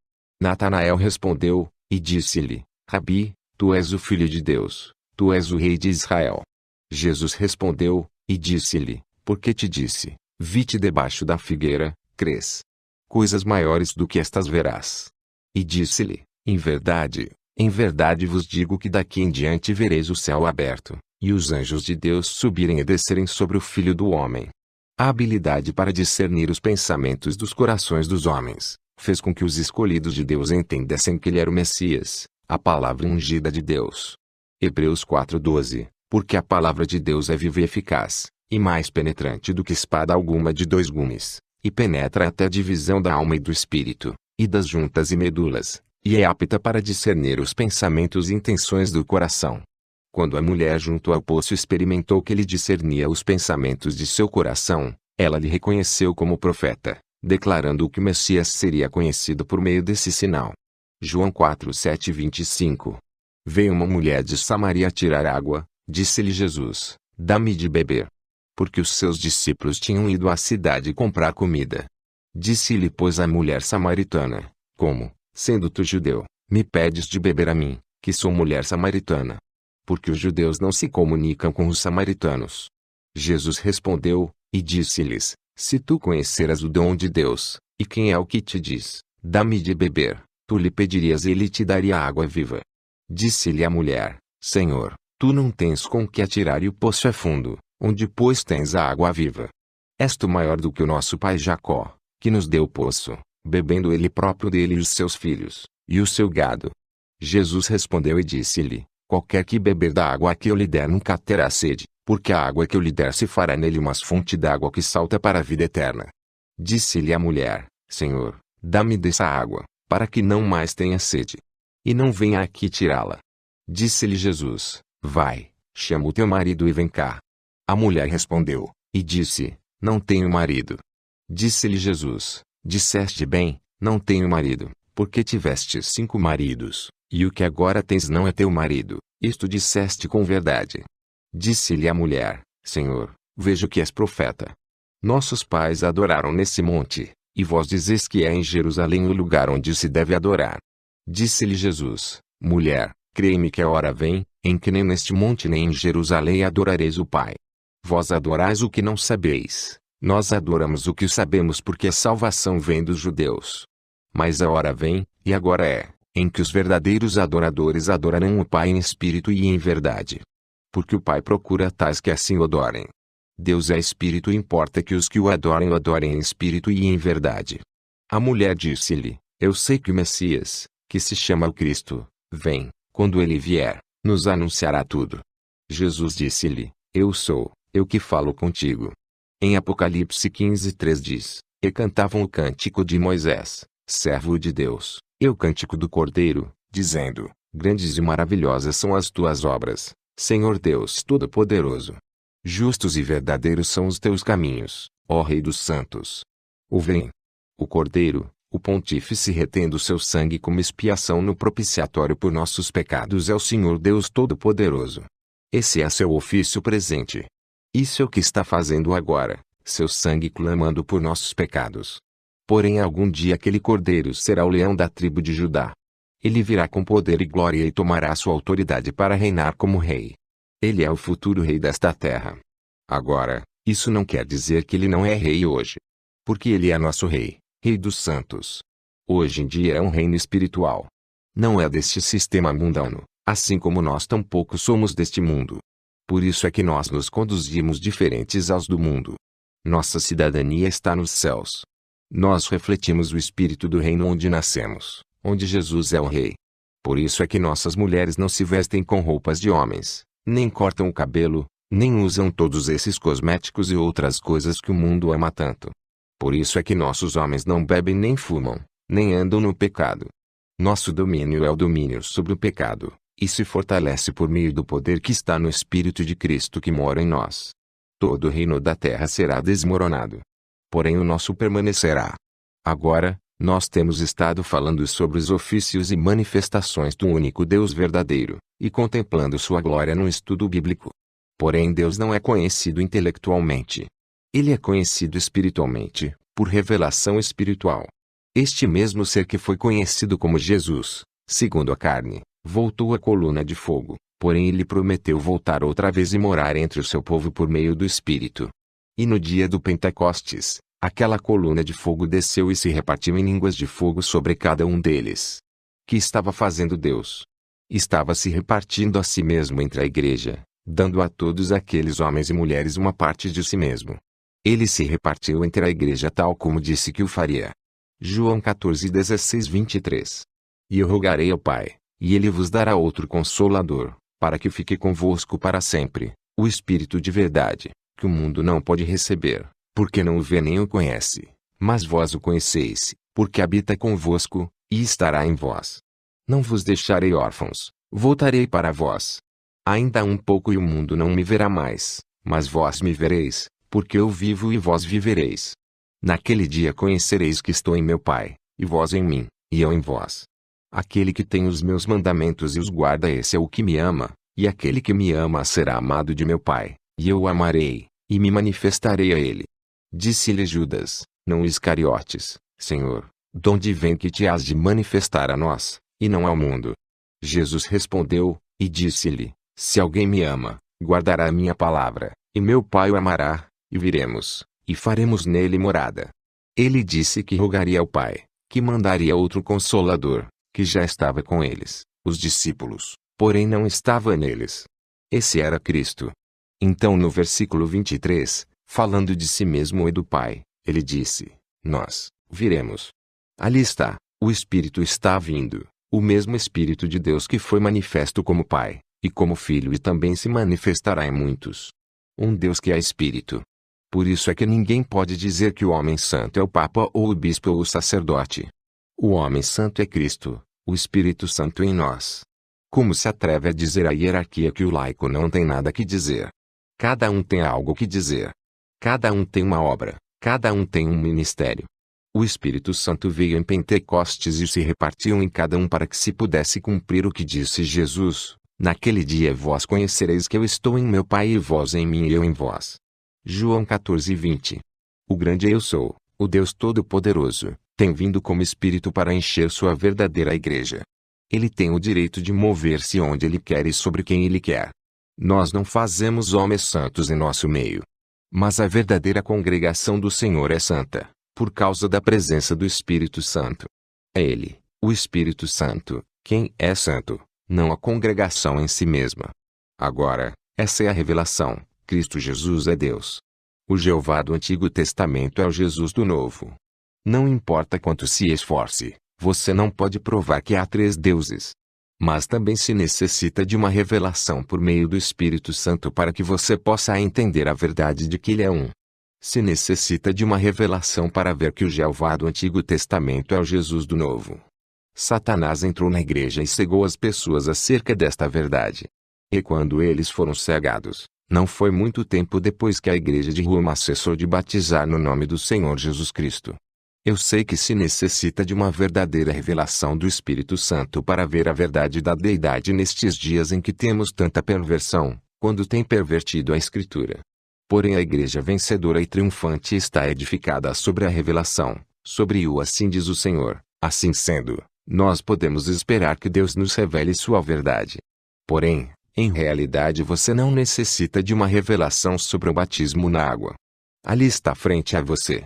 Natanael respondeu, e disse-lhe, Rabi, Tu és o Filho de Deus, tu és o Rei de Israel. Jesus respondeu, e disse-lhe, porque te disse, vi-te debaixo da figueira, crês? Coisas maiores do que estas verás. E disse-lhe, em verdade vos digo que daqui em diante vereis o céu aberto, e os anjos de Deus subirem e descerem sobre o Filho do Homem. A habilidade para discernir os pensamentos dos corações dos homens, fez com que os escolhidos de Deus entendessem que ele era o Messias, a palavra ungida de Deus. Hebreus 4:12, porque a palavra de Deus é viva e eficaz, e mais penetrante do que espada alguma de dois gumes, e penetra até a divisão da alma e do espírito, e das juntas e medulas, e é apta para discernir os pensamentos e intenções do coração. Quando a mulher junto ao poço experimentou que ele discernia os pensamentos de seu coração, ela lhe reconheceu como profeta, declarando que o Messias seria conhecido por meio desse sinal. João 4:7-25. Veio uma mulher de Samaria tirar água, disse-lhe Jesus, dá-me de beber. Porque os seus discípulos tinham ido à cidade comprar comida. Disse-lhe pois a mulher samaritana, como, sendo tu judeu, me pedes de beber a mim, que sou mulher samaritana? Porque os judeus não se comunicam com os samaritanos. Jesus respondeu, e disse-lhes, se tu conheceras o dom de Deus, e quem é o que te diz, dá-me de beber, tu lhe pedirias e ele te daria água viva. Disse-lhe a mulher, Senhor, tu não tens com que atirar e o poço é fundo, onde pois tens a água viva? És tu maior do que o nosso pai Jacó, que nos deu o poço, bebendo ele próprio dele e os seus filhos, e o seu gado. Jesus respondeu e disse-lhe, qualquer que beber da água que eu lhe der nunca terá sede, porque a água que eu lhe der se fará nele uma fonte d'água que salta para a vida eterna. Disse-lhe a mulher, Senhor, dá-me dessa água, para que não mais tenha sede. E não venha aqui tirá-la. Disse-lhe Jesus, vai, chama o teu marido e vem cá. A mulher respondeu, e disse, não tenho marido. Disse-lhe Jesus, disseste bem, não tenho marido, porque tiveste 5 maridos, e o que agora tens não é teu marido, isto disseste com verdade. Disse-lhe a mulher, Senhor, vejo que és profeta. Nossos pais adoraram nesse monte, e vós dizeis que é em Jerusalém o lugar onde se deve adorar. Disse-lhe Jesus, mulher, crê-me que a hora vem, em que nem neste monte nem em Jerusalém adorareis o Pai. Vós adorais o que não sabeis, nós adoramos o que sabemos porque a salvação vem dos judeus. Mas a hora vem, e agora é, em que os verdadeiros adoradores adorarão o Pai em espírito e em verdade. Porque o Pai procura tais que assim o adorem. Deus é espírito e importa que os que o adorem em espírito e em verdade. A mulher disse-lhe, eu sei que o Messias, que se chama o Cristo, vem, quando ele vier, nos anunciará tudo. Jesus disse-lhe, eu sou, eu que falo contigo. Em Apocalipse 15:3 diz, e cantavam o cântico de Moisés, servo de Deus, e o cântico do Cordeiro, dizendo, grandes e maravilhosas são as tuas obras, Senhor Deus Todo-Poderoso. Justos e verdadeiros são os teus caminhos, ó Rei dos Santos. O Cordeiro, o Pontífice retendo seu sangue como expiação no propiciatório por nossos pecados é o Senhor Deus Todo-Poderoso. Esse é seu ofício presente. Isso é o que está fazendo agora, seu sangue clamando por nossos pecados. Porém algum dia aquele Cordeiro será o leão da tribo de Judá. Ele virá com poder e glória e tomará sua autoridade para reinar como rei. Ele é o futuro rei desta terra. Agora, isso não quer dizer que ele não é rei hoje. Porque ele é nosso rei, rei dos santos. Hoje em dia é um reino espiritual. Não é deste sistema mundano, assim como nós tampouco somos deste mundo. Por isso é que nós nos conduzimos diferentes aos do mundo. Nossa cidadania está nos céus. Nós refletimos o espírito do reino onde nascemos, onde Jesus é o rei. Por isso é que nossas mulheres não se vestem com roupas de homens, nem cortam o cabelo, nem usam todos esses cosméticos e outras coisas que o mundo ama tanto. Por isso é que nossos homens não bebem nem fumam, nem andam no pecado. Nosso domínio é o domínio sobre o pecado, e se fortalece por meio do poder que está no Espírito de Cristo que mora em nós. Todo o reino da terra será desmoronado. Porém o nosso permanecerá. Agora, nós temos estado falando sobre os ofícios e manifestações do único Deus verdadeiro, e contemplando sua glória no estudo bíblico. Porém Deus não é conhecido intelectualmente. Ele é conhecido espiritualmente, por revelação espiritual. Este mesmo ser que foi conhecido como Jesus, segundo a carne, Voltou a coluna de fogo, porém ele prometeu voltar outra vez e morar entre o seu povo por meio do Espírito. E no dia do Pentecostes, aquela coluna de fogo desceu e se repartiu em línguas de fogo sobre cada um deles. Que estava fazendo Deus? Estava se repartindo a si mesmo entre a igreja, dando a todos aqueles homens e mulheres uma parte de si mesmo. Ele se repartiu entre a igreja tal como disse que o faria. João 14, 16, 23. E eu rogarei ao Pai, e ele vos dará outro Consolador, para que fique convosco para sempre, o Espírito de verdade, que o mundo não pode receber, porque não o vê nem o conhece, mas vós o conheceis, porque habita convosco, e estará em vós. Não vos deixarei órfãos, voltarei para vós. Ainda um pouco e o mundo não me verá mais, mas vós me vereis, porque eu vivo e vós vivereis. Naquele dia conhecereis que estou em meu Pai, e vós em mim, e eu em vós. Aquele que tem os meus mandamentos e os guarda, esse é o que me ama, e aquele que me ama será amado de meu Pai, e eu o amarei, e me manifestarei a ele. Disse-lhe Judas, não Iscariotes, Senhor, donde vem que te hás de manifestar a nós, e não ao mundo? Jesus respondeu, e disse-lhe, se alguém me ama, guardará a minha palavra, e meu Pai o amará, e viremos, e faremos nele morada. Ele disse que rogaria ao Pai, que mandaria outro Consolador, que já estava com eles, os discípulos, porém não estava neles. Esse era Cristo. Então no versículo 23, falando de si mesmo e do Pai, ele disse, nós viremos. Ali está, o Espírito está vindo, o mesmo Espírito de Deus que foi manifesto como Pai, e como Filho e também se manifestará em muitos. Um Deus que é Espírito. Por isso é que ninguém pode dizer que o homem santo é o Papa ou o Bispo ou o sacerdote. O homem santo é Cristo, o Espírito Santo em nós. Como se atreve a dizer a hierarquia que o laico não tem nada que dizer? Cada um tem algo que dizer. Cada um tem uma obra, cada um tem um ministério. O Espírito Santo veio em Pentecostes e se repartiu em cada um para que se pudesse cumprir o que disse Jesus, naquele dia vós conhecereis que eu estou em meu Pai e vós em mim e eu em vós. João 14, 20. O grande eu sou, o Deus Todo-Poderoso, tem vindo como Espírito para encher sua verdadeira igreja. Ele tem o direito de mover-se onde ele quer e sobre quem ele quer. Nós não fazemos homens santos em nosso meio. Mas a verdadeira congregação do Senhor é santa, por causa da presença do Espírito Santo. É Ele, o Espírito Santo, quem é santo, não a congregação em si mesma. Agora, essa é a revelação, Cristo Jesus é Deus. O Jeová do Antigo Testamento é o Jesus do Novo. Não importa quanto se esforce, você não pode provar que há três deuses. Mas também se necessita de uma revelação por meio do Espírito Santo para que você possa entender a verdade de que ele é um. Se necessita de uma revelação para ver que o Jeová do Antigo Testamento é o Jesus do Novo. Satanás entrou na igreja e cegou as pessoas acerca desta verdade. E quando eles foram cegados, não foi muito tempo depois que a igreja de Roma cessou de batizar no nome do Senhor Jesus Cristo. Eu sei que se necessita de uma verdadeira revelação do Espírito Santo para ver a verdade da deidade nestes dias em que temos tanta perversão, quando tem pervertido a Escritura. Porém a igreja vencedora e triunfante está edificada sobre a revelação, sobre o assim diz o Senhor. Assim sendo, nós podemos esperar que Deus nos revele sua verdade. Porém, em realidade você não necessita de uma revelação sobre o batismo na água. Ali está frente a você.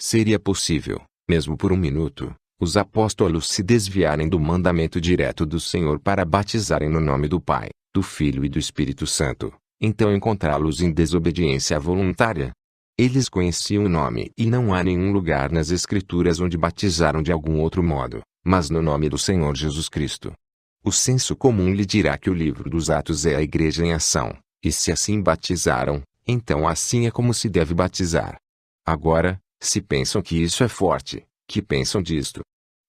Seria possível, mesmo por um minuto, os apóstolos se desviarem do mandamento direto do Senhor para batizarem no nome do Pai, do Filho e do Espírito Santo, então encontrá-los em desobediência voluntária? Eles conheciam o nome e não há nenhum lugar nas Escrituras onde batizaram de algum outro modo, mas no nome do Senhor Jesus Cristo. O senso comum lhe dirá que o livro dos Atos é a igreja em ação, e se assim batizaram, então assim é como se deve batizar. Agora, se pensam que isso é forte, que pensam disto?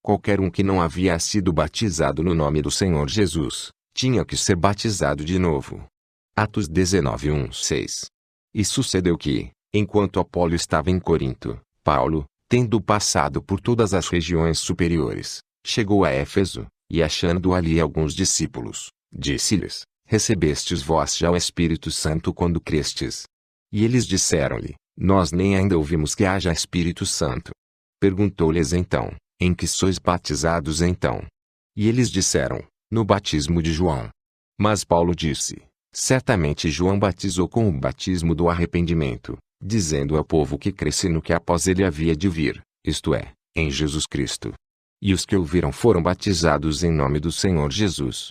Qualquer um que não havia sido batizado no nome do Senhor Jesus, tinha que ser batizado de novo. Atos 19, 1, 6. E sucedeu que, enquanto Apolo estava em Corinto, Paulo, tendo passado por todas as regiões superiores, chegou a Éfeso, e achando ali alguns discípulos, disse-lhes, recebestes vós já o Espírito Santo quando crestes? E eles disseram-lhe, nós nem ainda ouvimos que haja Espírito Santo. Perguntou-lhes então, em que sois batizados então? E eles disseram, no batismo de João. Mas Paulo disse: certamente João batizou com o batismo do arrependimento, dizendo ao povo que cresce no que após ele havia de vir, isto é, em Jesus Cristo. E os que ouviram foram batizados em nome do Senhor Jesus.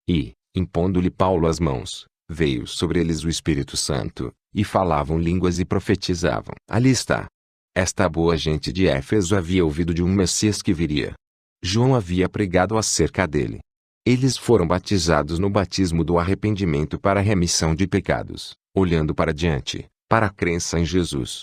E, impondo-lhe Paulo as mãos, veio sobre eles o Espírito Santo, e falavam línguas e profetizavam. Ali está. Esta boa gente de Éfeso havia ouvido de um Messias que viria. João havia pregado acerca dele. Eles foram batizados no batismo do arrependimento para a remissão de pecados, olhando para diante, para a crença em Jesus.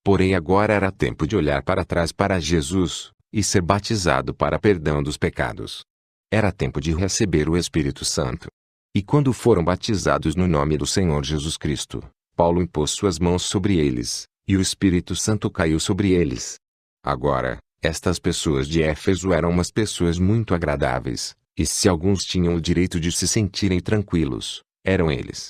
Porém agora era tempo de olhar para trás para Jesus, e ser batizado para perdão dos pecados. Era tempo de receber o Espírito Santo. E quando foram batizados no nome do Senhor Jesus Cristo, Paulo impôs suas mãos sobre eles, e o Espírito Santo caiu sobre eles. Agora, estas pessoas de Éfeso eram umas pessoas muito agradáveis, e se alguns tinham o direito de se sentirem tranquilos, eram eles.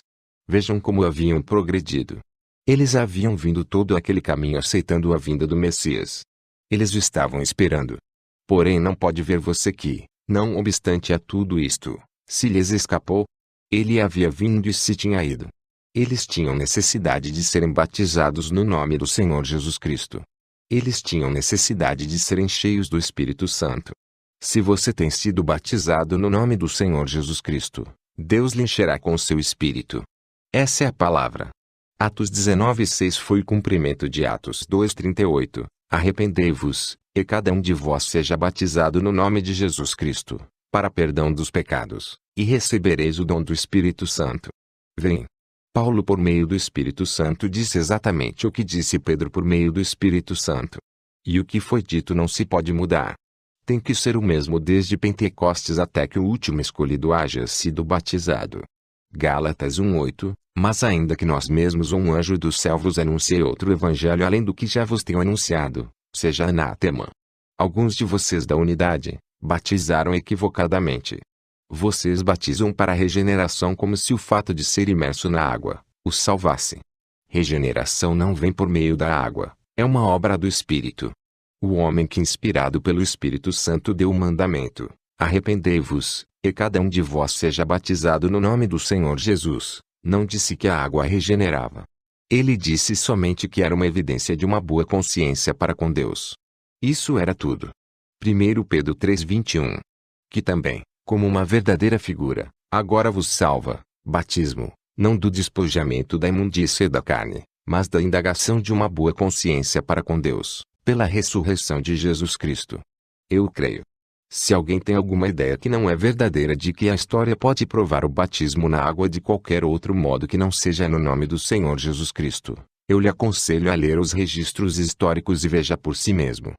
Vejam como haviam progredido. Eles haviam vindo todo aquele caminho aceitando a vinda do Messias. Eles o estavam esperando. Porém não pode ver você que, não obstante a tudo isto, se lhes escapou, ele havia vindo e se tinha ido. Eles tinham necessidade de serem batizados no nome do Senhor Jesus Cristo. Eles tinham necessidade de serem cheios do Espírito Santo. Se você tem sido batizado no nome do Senhor Jesus Cristo, Deus lhe encherá com o seu Espírito. Essa é a palavra. Atos 19:6 foi o cumprimento de Atos 2:38. Arrependei-vos, e cada um de vós seja batizado no nome de Jesus Cristo, para perdão dos pecados, e recebereis o dom do Espírito Santo. Vem. Paulo por meio do Espírito Santo disse exatamente o que disse Pedro por meio do Espírito Santo. E o que foi dito não se pode mudar. Tem que ser o mesmo desde Pentecostes até que o último escolhido haja sido batizado. Gálatas 1:8. Mas ainda que nós mesmos ou um anjo do céu vos anuncie outro evangelho além do que já vos tenho anunciado, seja anátema. Alguns de vocês da unidade, batizaram equivocadamente. Vocês batizam para a regeneração como se o fato de ser imerso na água os salvasse. Regeneração não vem por meio da água, é uma obra do Espírito. O homem que inspirado pelo Espírito Santo deu o mandamento: arrependei-vos, e cada um de vós seja batizado no nome do Senhor Jesus. Não disse que a água regenerava. Ele disse somente que era uma evidência de uma boa consciência para com Deus. Isso era tudo. 1 Pedro 3:21. Que também, como uma verdadeira figura, agora vos salva, batismo, não do despojamento da imundícia da carne, mas da indagação de uma boa consciência para com Deus, pela ressurreição de Jesus Cristo. Eu creio. Se alguém tem alguma ideia que não é verdadeira de que a história pode provar o batismo na água de qualquer outro modo que não seja no nome do Senhor Jesus Cristo, eu lhe aconselho a ler os registros históricos e veja por si mesmo.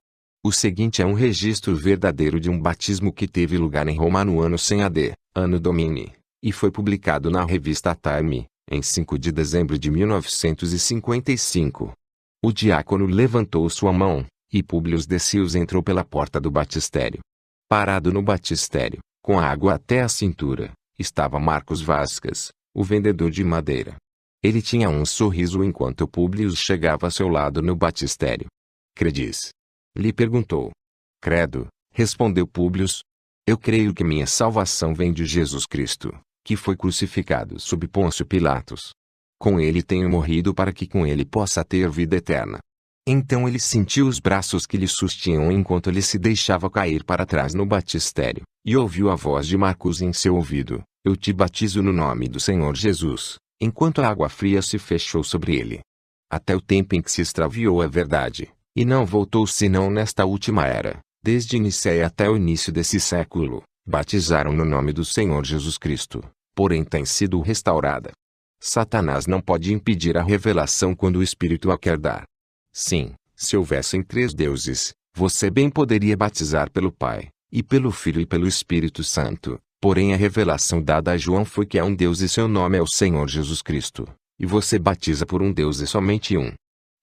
O seguinte é um registro verdadeiro de um batismo que teve lugar em Roma no ano 100 AD, Anno Domini, e foi publicado na revista Time, em 5 de dezembro de 1955. O diácono levantou sua mão, e Públio Decius entrou pela porta do batistério. Parado no batistério, com a água até a cintura, estava Marcos Vasquez, o vendedor de madeira. Ele tinha um sorriso enquanto Públio chegava a seu lado no batistério. Credis? Lhe perguntou. Credo, respondeu Públio. Eu creio que minha salvação vem de Jesus Cristo, que foi crucificado sob Pôncio Pilatos. Com ele tenho morrido para que com ele possa ter vida eterna. Então ele sentiu os braços que lhe sustinham enquanto ele se deixava cair para trás no batistério, e ouviu a voz de Marcos em seu ouvido: eu te batizo no nome do Senhor Jesus, enquanto a água fria se fechou sobre ele. Até o tempo em que se extraviou a verdade, e não voltou senão nesta última era, desde Nicéia até o início desse século, batizaram no nome do Senhor Jesus Cristo, porém tem sido restaurada. Satanás não pode impedir a revelação quando o Espírito a quer dar. Sim, se houvessem 3 deuses, você bem poderia batizar pelo Pai, e pelo Filho e pelo Espírito Santo, porém a revelação dada a João foi que há um Deus e seu nome é o Senhor Jesus Cristo, e você batiza por um Deus e somente um.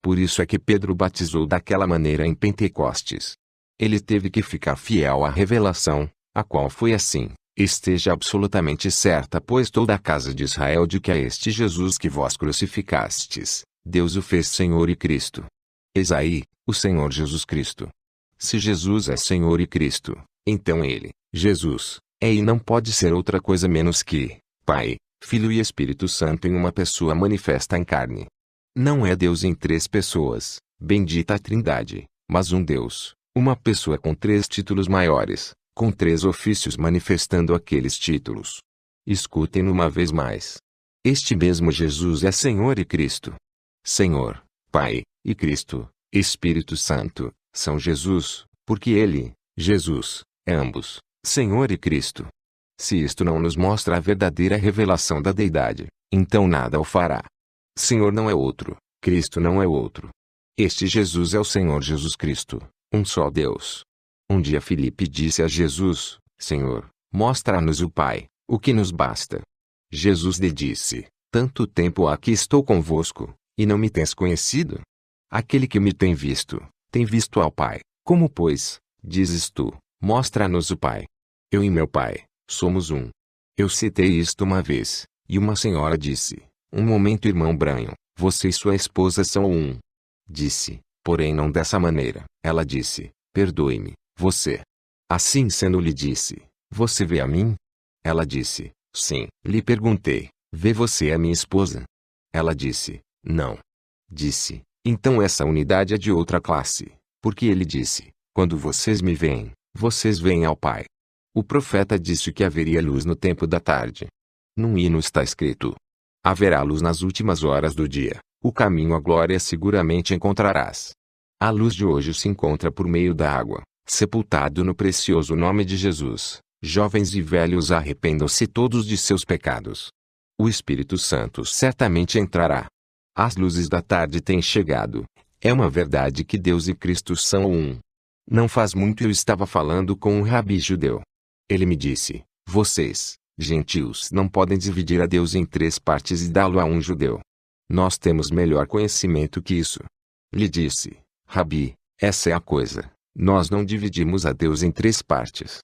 Por isso é que Pedro batizou daquela maneira em Pentecostes. Ele teve que ficar fiel à revelação, a qual foi assim: esteja absolutamente certa, pois toda a casa de Israel, de que é este Jesus que vós crucificastes, Deus o fez Senhor e Cristo. Eis aí, o Senhor Jesus Cristo. Se Jesus é Senhor e Cristo, então ele, Jesus, É e não pode ser outra coisa menos que Pai, Filho e Espírito Santo em uma pessoa manifesta em carne. Não é Deus em três pessoas, bendita a Trindade, mas um Deus, uma pessoa com três títulos maiores, com três ofícios manifestando aqueles títulos. Escutem uma vez mais. Este mesmo Jesus é Senhor e Cristo. Senhor, Pai, e Cristo, Espírito Santo, são Jesus, porque Ele, Jesus, é ambos, Senhor e Cristo. Se isto não nos mostra a verdadeira revelação da Deidade, então nada o fará. Senhor não é outro, Cristo não é outro. Este Jesus é o Senhor Jesus Cristo, um só Deus. Um dia Filipe disse a Jesus: Senhor, mostra-nos o Pai, o que nos basta. Jesus lhe disse: Tanto tempo há que estou convosco, e não me tens conhecido? Aquele que me tem visto ao Pai. Como, pois, dizes tu, mostra-nos o Pai? Eu e meu Pai somos um. Eu citei isto uma vez, e uma senhora disse: Um momento, irmão Branho, você e sua esposa são um. Disse, porém não dessa maneira. Ela disse: Perdoe-me, você. Assim sendo, lhe disse: Você vê a mim? Ela disse: Sim. Lhe perguntei: Vê você a minha esposa? Ela disse: Não. Disse: Então essa unidade é de outra classe, porque ele disse: Quando vocês me veem, vocês veem ao Pai. O profeta disse que haveria luz no tempo da tarde. Num hino está escrito: Haverá luz nas últimas horas do dia, o caminho à glória seguramente encontrarás. A luz de hoje se encontra por meio da água, sepultado no precioso nome de Jesus. Jovens e velhos, arrependam-se todos de seus pecados. O Espírito Santo certamente entrará. As luzes da tarde têm chegado. É uma verdade que Deus e Cristo são um. Não faz muito eu estava falando com um rabi judeu. Ele me disse: Vocês, gentios, não podem dividir a Deus em três partes e dá-lo a um judeu. Nós temos melhor conhecimento que isso. Lhe disse: Rabi, essa é a coisa. Nós não dividimos a Deus em três partes.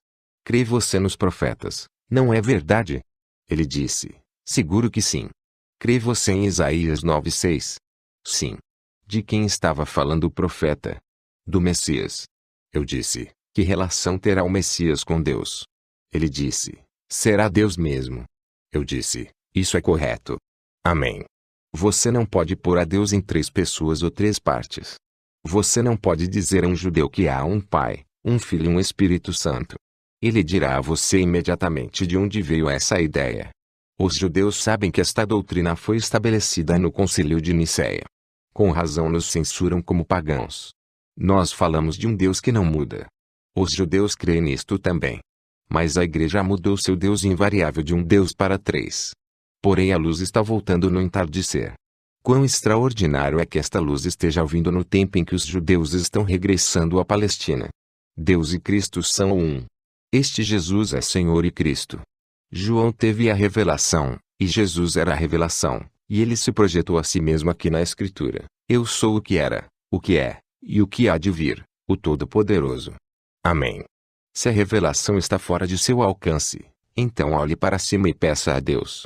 Crê você nos profetas, não é verdade? Ele disse: Seguro que sim. Crê você em Isaías 9:6? Sim. De quem estava falando o profeta? Do Messias. Eu disse: Que relação terá o Messias com Deus? Ele disse: Será Deus mesmo. Eu disse: Isso é correto. Amém. Você não pode pôr a Deus em três pessoas ou três partes. Você não pode dizer a um judeu que há um Pai, um Filho e um Espírito Santo. Ele dirá a você imediatamente de onde veio essa ideia. Os judeus sabem que esta doutrina foi estabelecida no Concílio de Nicéia. Com razão nos censuram como pagãos. Nós falamos de um Deus que não muda. Os judeus creem nisto também. Mas a igreja mudou seu Deus invariável de um Deus para três. Porém a luz está voltando no entardecer. Quão extraordinário é que esta luz esteja vindo no tempo em que os judeus estão regressando à Palestina. Deus e Cristo são um. Este Jesus é Senhor e Cristo. João teve a revelação, e Jesus era a revelação, e ele se projetou a si mesmo aqui na Escritura. Eu sou o que era, o que é, e o que há de vir, o Todo-Poderoso. Amém. Se a revelação está fora de seu alcance, então olhe para cima e peça a Deus.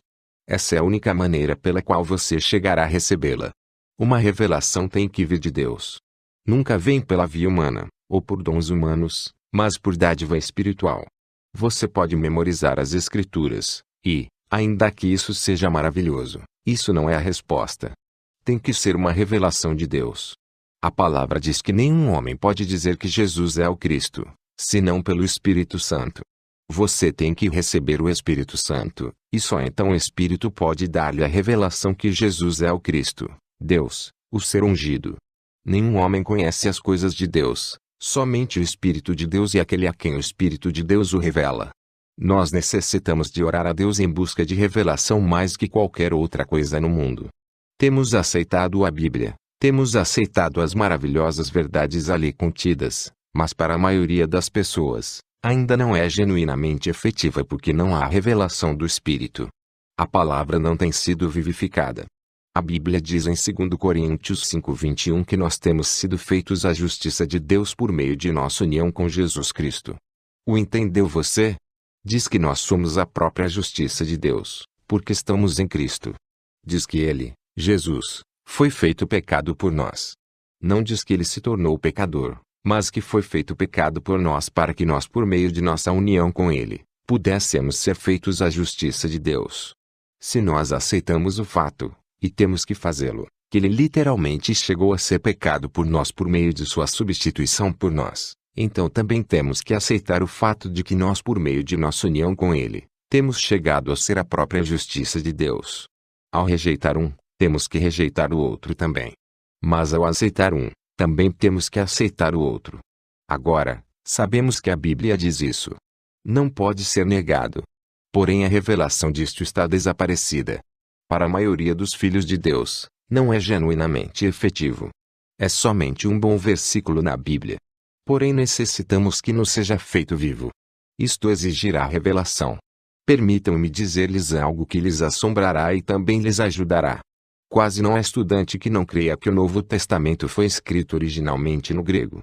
Essa é a única maneira pela qual você chegará a recebê-la. Uma revelação tem que vir de Deus. Nunca vem pela via humana, ou por dons humanos, mas por dádiva espiritual. Você pode memorizar as Escrituras, e, ainda que isso seja maravilhoso, isso não é a resposta. Tem que ser uma revelação de Deus. A palavra diz que nenhum homem pode dizer que Jesus é o Cristo, senão pelo Espírito Santo. Você tem que receber o Espírito Santo, e só então o Espírito pode dar-lhe a revelação que Jesus é o Cristo, Deus, o ser ungido. Nenhum homem conhece as coisas de Deus. Somente o Espírito de Deus e aquele a quem o Espírito de Deus o revela. Nós necessitamos de orar a Deus em busca de revelação mais que qualquer outra coisa no mundo. Temos aceitado a Bíblia, temos aceitado as maravilhosas verdades ali contidas, mas para a maioria das pessoas, ainda não é genuinamente efetiva porque não há revelação do Espírito. A palavra não tem sido vivificada. A Bíblia diz em 2 Coríntios 5:21 que nós temos sido feitos a justiça de Deus por meio de nossa união com Jesus Cristo. O entendeu você? Diz que nós somos a própria justiça de Deus, porque estamos em Cristo. Diz que Ele, Jesus, foi feito pecado por nós. Não diz que Ele se tornou pecador, mas que foi feito pecado por nós para que nós, por meio de nossa união com Ele, pudéssemos ser feitos a justiça de Deus. Se nós aceitamos o fato, e temos que fazê-lo, que ele literalmente chegou a ser pecado por nós por meio de sua substituição por nós, então também temos que aceitar o fato de que nós, por meio de nossa união com ele, temos chegado a ser a própria justiça de Deus. Ao rejeitar um, temos que rejeitar o outro também. Mas ao aceitar um, também temos que aceitar o outro. Agora, sabemos que a Bíblia diz isso. Não pode ser negado. Porém a revelação disto está desaparecida. Para a maioria dos filhos de Deus, não é genuinamente efetivo. É somente um bom versículo na Bíblia. Porém necessitamos que nos seja feito vivo. Isto exigirá revelação. Permitam-me dizer-lhes algo que lhes assombrará e também lhes ajudará. Quase não há estudante que não creia que o Novo Testamento foi escrito originalmente no grego.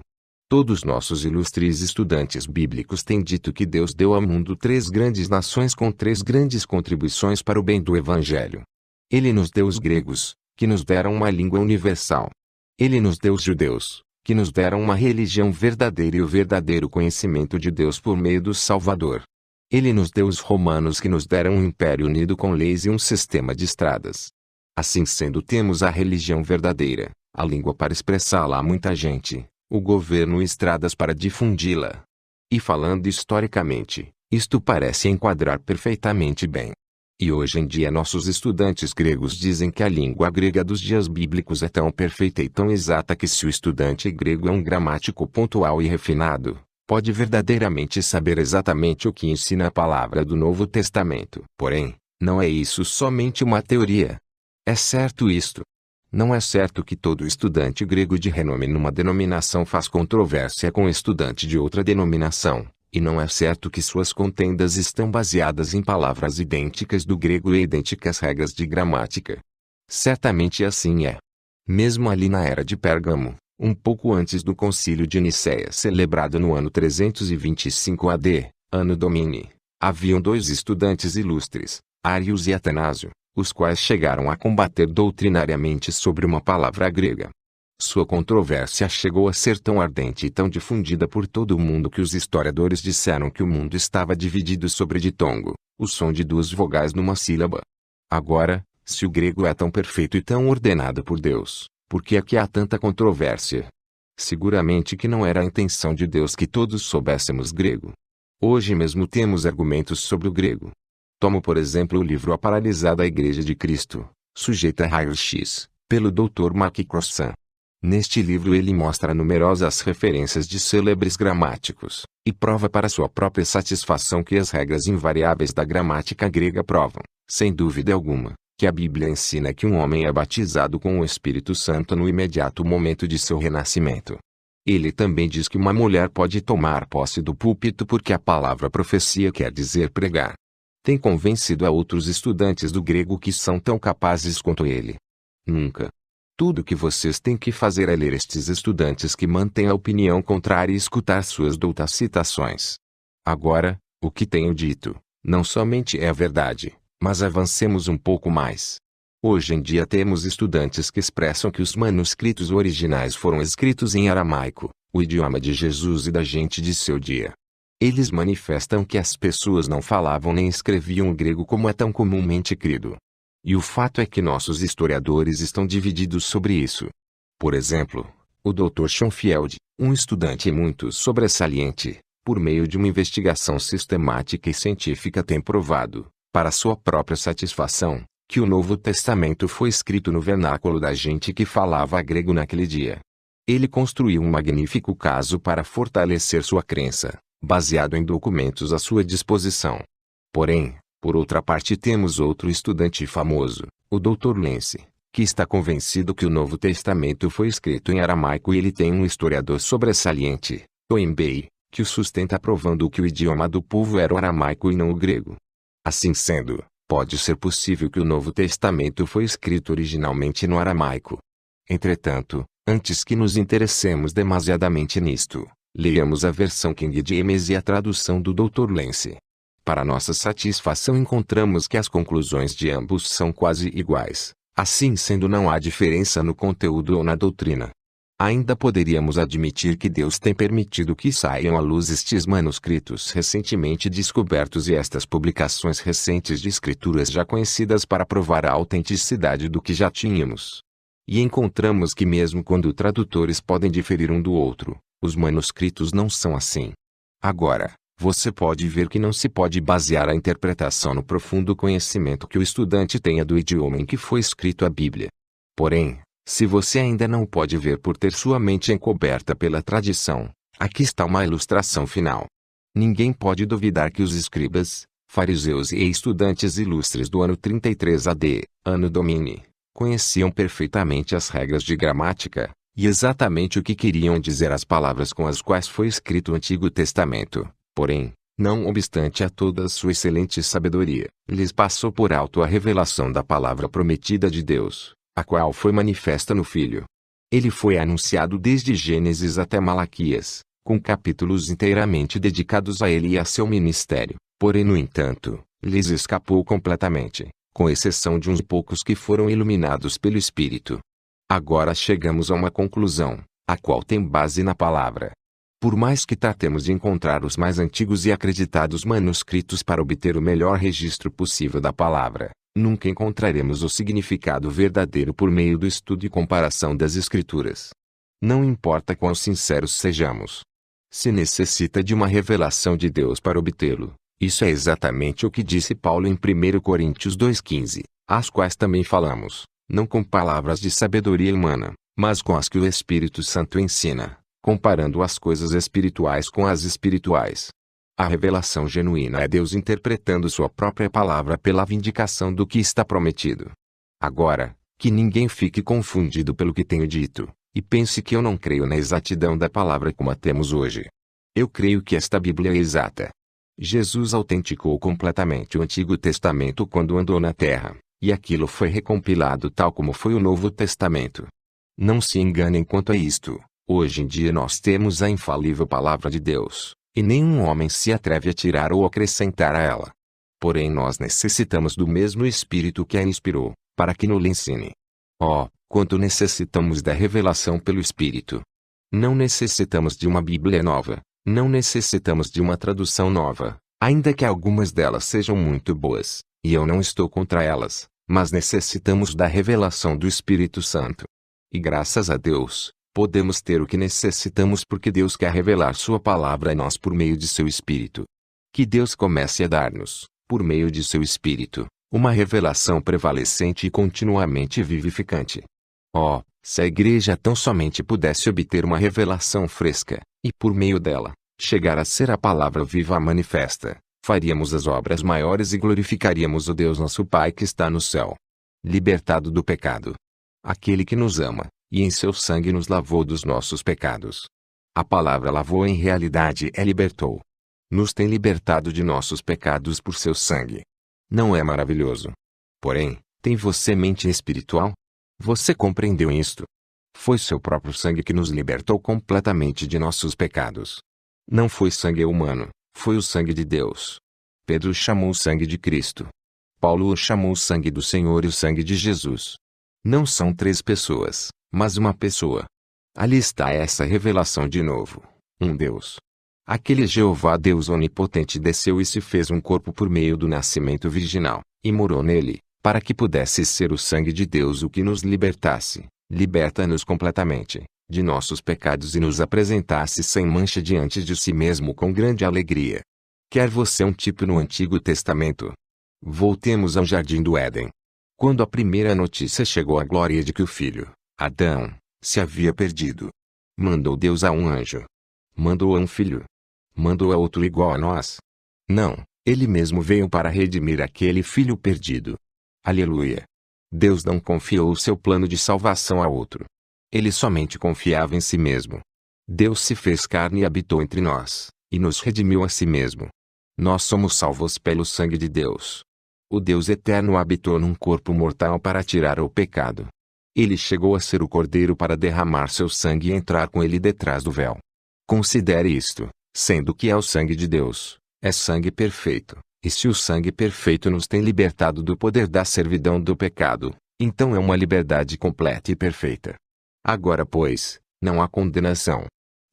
Todos nossos ilustres estudantes bíblicos têm dito que Deus deu ao mundo 3 grandes nações com 3 grandes contribuições para o bem do Evangelho. Ele nos deu os gregos, que nos deram uma língua universal. Ele nos deu os judeus, que nos deram uma religião verdadeira e o verdadeiro conhecimento de Deus por meio do Salvador. Ele nos deu os romanos, que nos deram um império unido com leis e um sistema de estradas. Assim sendo, temos a religião verdadeira, a língua para expressá-la a muita gente, o governo e estradas para difundi-la. E falando historicamente, isto parece enquadrar perfeitamente bem. E hoje em dia nossos estudantes gregos dizem que a língua grega dos dias bíblicos é tão perfeita e tão exata que se o estudante grego é um gramático pontual e refinado, pode verdadeiramente saber exatamente o que ensina a palavra do Novo Testamento. Porém, não é isso somente uma teoria. É certo isto. Não é certo que todo estudante grego de renome numa denominação faz controvérsia com estudante de outra denominação, e não é certo que suas contendas estão baseadas em palavras idênticas do grego e idênticas regras de gramática. Certamente assim é. Mesmo ali na era de Pérgamo, um pouco antes do concílio de Nicéia celebrado no ano 325 AD, Anno Domini, haviam 2 estudantes ilustres, Arius e Atanásio, os quais chegaram a combater doutrinariamente sobre uma palavra grega. Sua controvérsia chegou a ser tão ardente e tão difundida por todo o mundo que os historiadores disseram que o mundo estava dividido sobre ditongo, o som de 2 vogais numa sílaba. Agora, se o grego é tão perfeito e tão ordenado por Deus, por que é que há tanta controvérsia? Seguramente que não era a intenção de Deus que todos soubéssemos grego. Hoje mesmo temos argumentos sobre o grego. Tomo por exemplo o livro A Paralisada Igreja de Cristo, sujeita a raio-x, pelo Dr. Mark Crossan. Neste livro ele mostra numerosas referências de célebres gramáticos, e prova para sua própria satisfação que as regras invariáveis da gramática grega provam, sem dúvida alguma, que a Bíblia ensina que um homem é batizado com o Espírito Santo no imediato momento de seu renascimento. Ele também diz que uma mulher pode tomar posse do púlpito porque a palavra profecia quer dizer pregar. Tem convencido a outros estudantes do grego que são tão capazes quanto ele? Nunca. Tudo o que vocês têm que fazer é ler estes estudantes que mantêm a opinião contrária e escutar suas doutas citações. Agora, o que tenho dito, não somente é a verdade, mas avancemos um pouco mais. Hoje em dia temos estudantes que expressam que os manuscritos originais foram escritos em aramaico, o idioma de Jesus e da gente de seu dia. Eles manifestam que as pessoas não falavam nem escreviam o grego como é tão comumente crido. E o fato é que nossos historiadores estão divididos sobre isso. Por exemplo, o Dr. Schoenfeld, um estudante muito sobressalente, por meio de uma investigação sistemática e científica tem provado, para sua própria satisfação, que o Novo Testamento foi escrito no vernáculo da gente que falava grego naquele dia. Ele construiu um magnífico caso para fortalecer sua crença, baseado em documentos à sua disposição. Porém, por outra parte temos outro estudante famoso, o Dr. Lance, que está convencido que o Novo Testamento foi escrito em aramaico e ele tem um historiador sobressalente, Toynbee, que o sustenta provando que o idioma do povo era o aramaico e não o grego. Assim sendo, pode ser possível que o Novo Testamento foi escrito originalmente no aramaico. Entretanto, antes que nos interessemos demasiadamente nisto, leiamos a versão King James e a tradução do Dr. Lance. Para nossa satisfação encontramos que as conclusões de ambos são quase iguais, assim sendo não há diferença no conteúdo ou na doutrina. Ainda poderíamos admitir que Deus tem permitido que saiam à luz estes manuscritos recentemente descobertos e estas publicações recentes de escrituras já conhecidas para provar a autenticidade do que já tínhamos. E encontramos que mesmo quando tradutores podem diferir um do outro, os manuscritos não são assim. Agora, você pode ver que não se pode basear a interpretação no profundo conhecimento que o estudante tenha do idioma em que foi escrito a Bíblia. Porém, se você ainda não pode ver por ter sua mente encoberta pela tradição, aqui está uma ilustração final. Ninguém pode duvidar que os escribas, fariseus e estudantes ilustres do ano 33 AD, Anno Domini, conheciam perfeitamente as regras de gramática, e exatamente o que queriam dizer as palavras com as quais foi escrito o Antigo Testamento. Porém, não obstante a toda a sua excelente sabedoria, lhes passou por alto a revelação da palavra prometida de Deus, a qual foi manifesta no Filho. Ele foi anunciado desde Gênesis até Malaquias, com capítulos inteiramente dedicados a ele e a seu ministério, porém no entanto, lhes escapou completamente, com exceção de uns poucos que foram iluminados pelo Espírito. Agora chegamos a uma conclusão, a qual tem base na palavra. Por mais que tratemos de encontrar os mais antigos e acreditados manuscritos para obter o melhor registro possível da palavra, nunca encontraremos o significado verdadeiro por meio do estudo e comparação das Escrituras. Não importa quão sinceros sejamos. Se necessita de uma revelação de Deus para obtê-lo, isso é exatamente o que disse Paulo em 1 Coríntios 2,15, as quais também falamos, não com palavras de sabedoria humana, mas com as que o Espírito Santo ensina, comparando as coisas espirituais com as espirituais. A revelação genuína é Deus interpretando sua própria palavra pela vindicação do que está prometido. Agora, que ninguém fique confundido pelo que tenho dito, e pense que eu não creio na exatidão da palavra como a temos hoje. Eu creio que esta Bíblia é exata. Jesus autenticou completamente o Antigo Testamento quando andou na terra, e aquilo foi recompilado tal como foi o Novo Testamento. Não se enganem quanto a isto, hoje em dia nós temos a infalível palavra de Deus, e nenhum homem se atreve a tirar ou acrescentar a ela. Porém nós necessitamos do mesmo Espírito que a inspirou, para que nos ensine. Oh, quanto necessitamos da revelação pelo Espírito! Não necessitamos de uma Bíblia nova, não necessitamos de uma tradução nova, ainda que algumas delas sejam muito boas, e eu não estou contra elas, mas necessitamos da revelação do Espírito Santo. E graças a Deus, podemos ter o que necessitamos porque Deus quer revelar sua palavra a nós por meio de seu Espírito. Que Deus comece a dar-nos, por meio de seu Espírito, uma revelação prevalecente e continuamente vivificante. Oh, se a igreja tão somente pudesse obter uma revelação fresca, e por meio dela, chegar a ser a palavra viva manifesta, faríamos as obras maiores e glorificaríamos o Deus nosso Pai que está no céu. Libertado do pecado. Aquele que nos ama, e em seu sangue nos lavou dos nossos pecados. A palavra lavou em realidade é libertou. Nos tem libertado de nossos pecados por seu sangue. Não é maravilhoso? Porém, tem você mente espiritual? Você compreendeu isto? Foi seu próprio sangue que nos libertou completamente de nossos pecados. Não foi sangue humano, foi o sangue de Deus. Pedro chamou o sangue de Cristo. Paulo chamou o sangue do Senhor e o sangue de Jesus. Não são três pessoas, mas uma pessoa. Ali está essa revelação de novo. Um Deus. Aquele Jeová Deus onipotente desceu e se fez um corpo por meio do nascimento virginal, e morou nele, para que pudesse ser o sangue de Deus o que nos libertasse, liberta-nos completamente, de nossos pecados e nos apresentasse sem mancha diante de si mesmo com grande alegria. Quer você um tipo no Antigo Testamento? Voltemos ao Jardim do Éden. Quando a primeira notícia chegou à glória de que o filho, Adão, se havia perdido, mandou Deus a um anjo. Mandou a um filho. Mandou a outro igual a nós? Não, ele mesmo veio para redimir aquele filho perdido. Aleluia! Deus não confiou o seu plano de salvação a outro. Ele somente confiava em si mesmo. Deus se fez carne e habitou entre nós, e nos redimiu a si mesmo. Nós somos salvos pelo sangue de Deus. O Deus eterno habitou num corpo mortal para tirar o pecado. Ele chegou a ser o cordeiro para derramar seu sangue e entrar com ele detrás do véu. Considere isto, sendo que é o sangue de Deus, é sangue perfeito, e se o sangue perfeito nos tem libertado do poder da servidão do pecado, então é uma liberdade completa e perfeita. Agora pois, Não há condenação.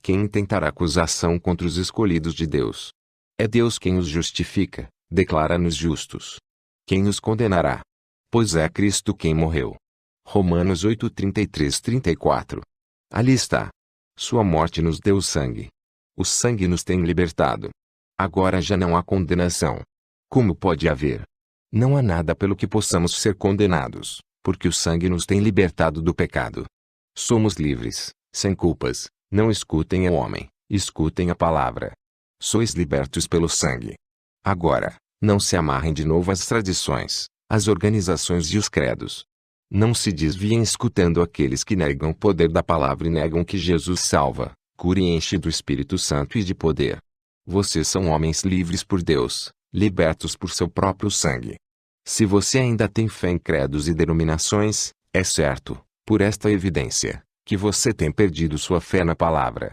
Quem intentará acusação contra os escolhidos de Deus? É Deus quem os justifica, declara-nos justos. Quem os condenará? Pois é Cristo quem morreu. Romanos 8:33-34. Ali está. Sua morte nos deu sangue. O sangue nos tem libertado. Agora já não há condenação. Como pode haver? Não há nada pelo que possamos ser condenados, porque o sangue nos tem libertado do pecado. Somos livres, sem culpas. Não escutem ao homem, escutem a palavra. Sois libertos pelo sangue. Agora, não se amarrem de novo às tradições, às organizações e os credos. Não se desviem escutando aqueles que negam o poder da palavra e negam que Jesus salva, cura e enche do Espírito Santo e de poder. Vocês são homens livres por Deus, libertos por seu próprio sangue. Se você ainda tem fé em credos e denominações, é certo, por esta evidência, que você tem perdido sua fé na palavra.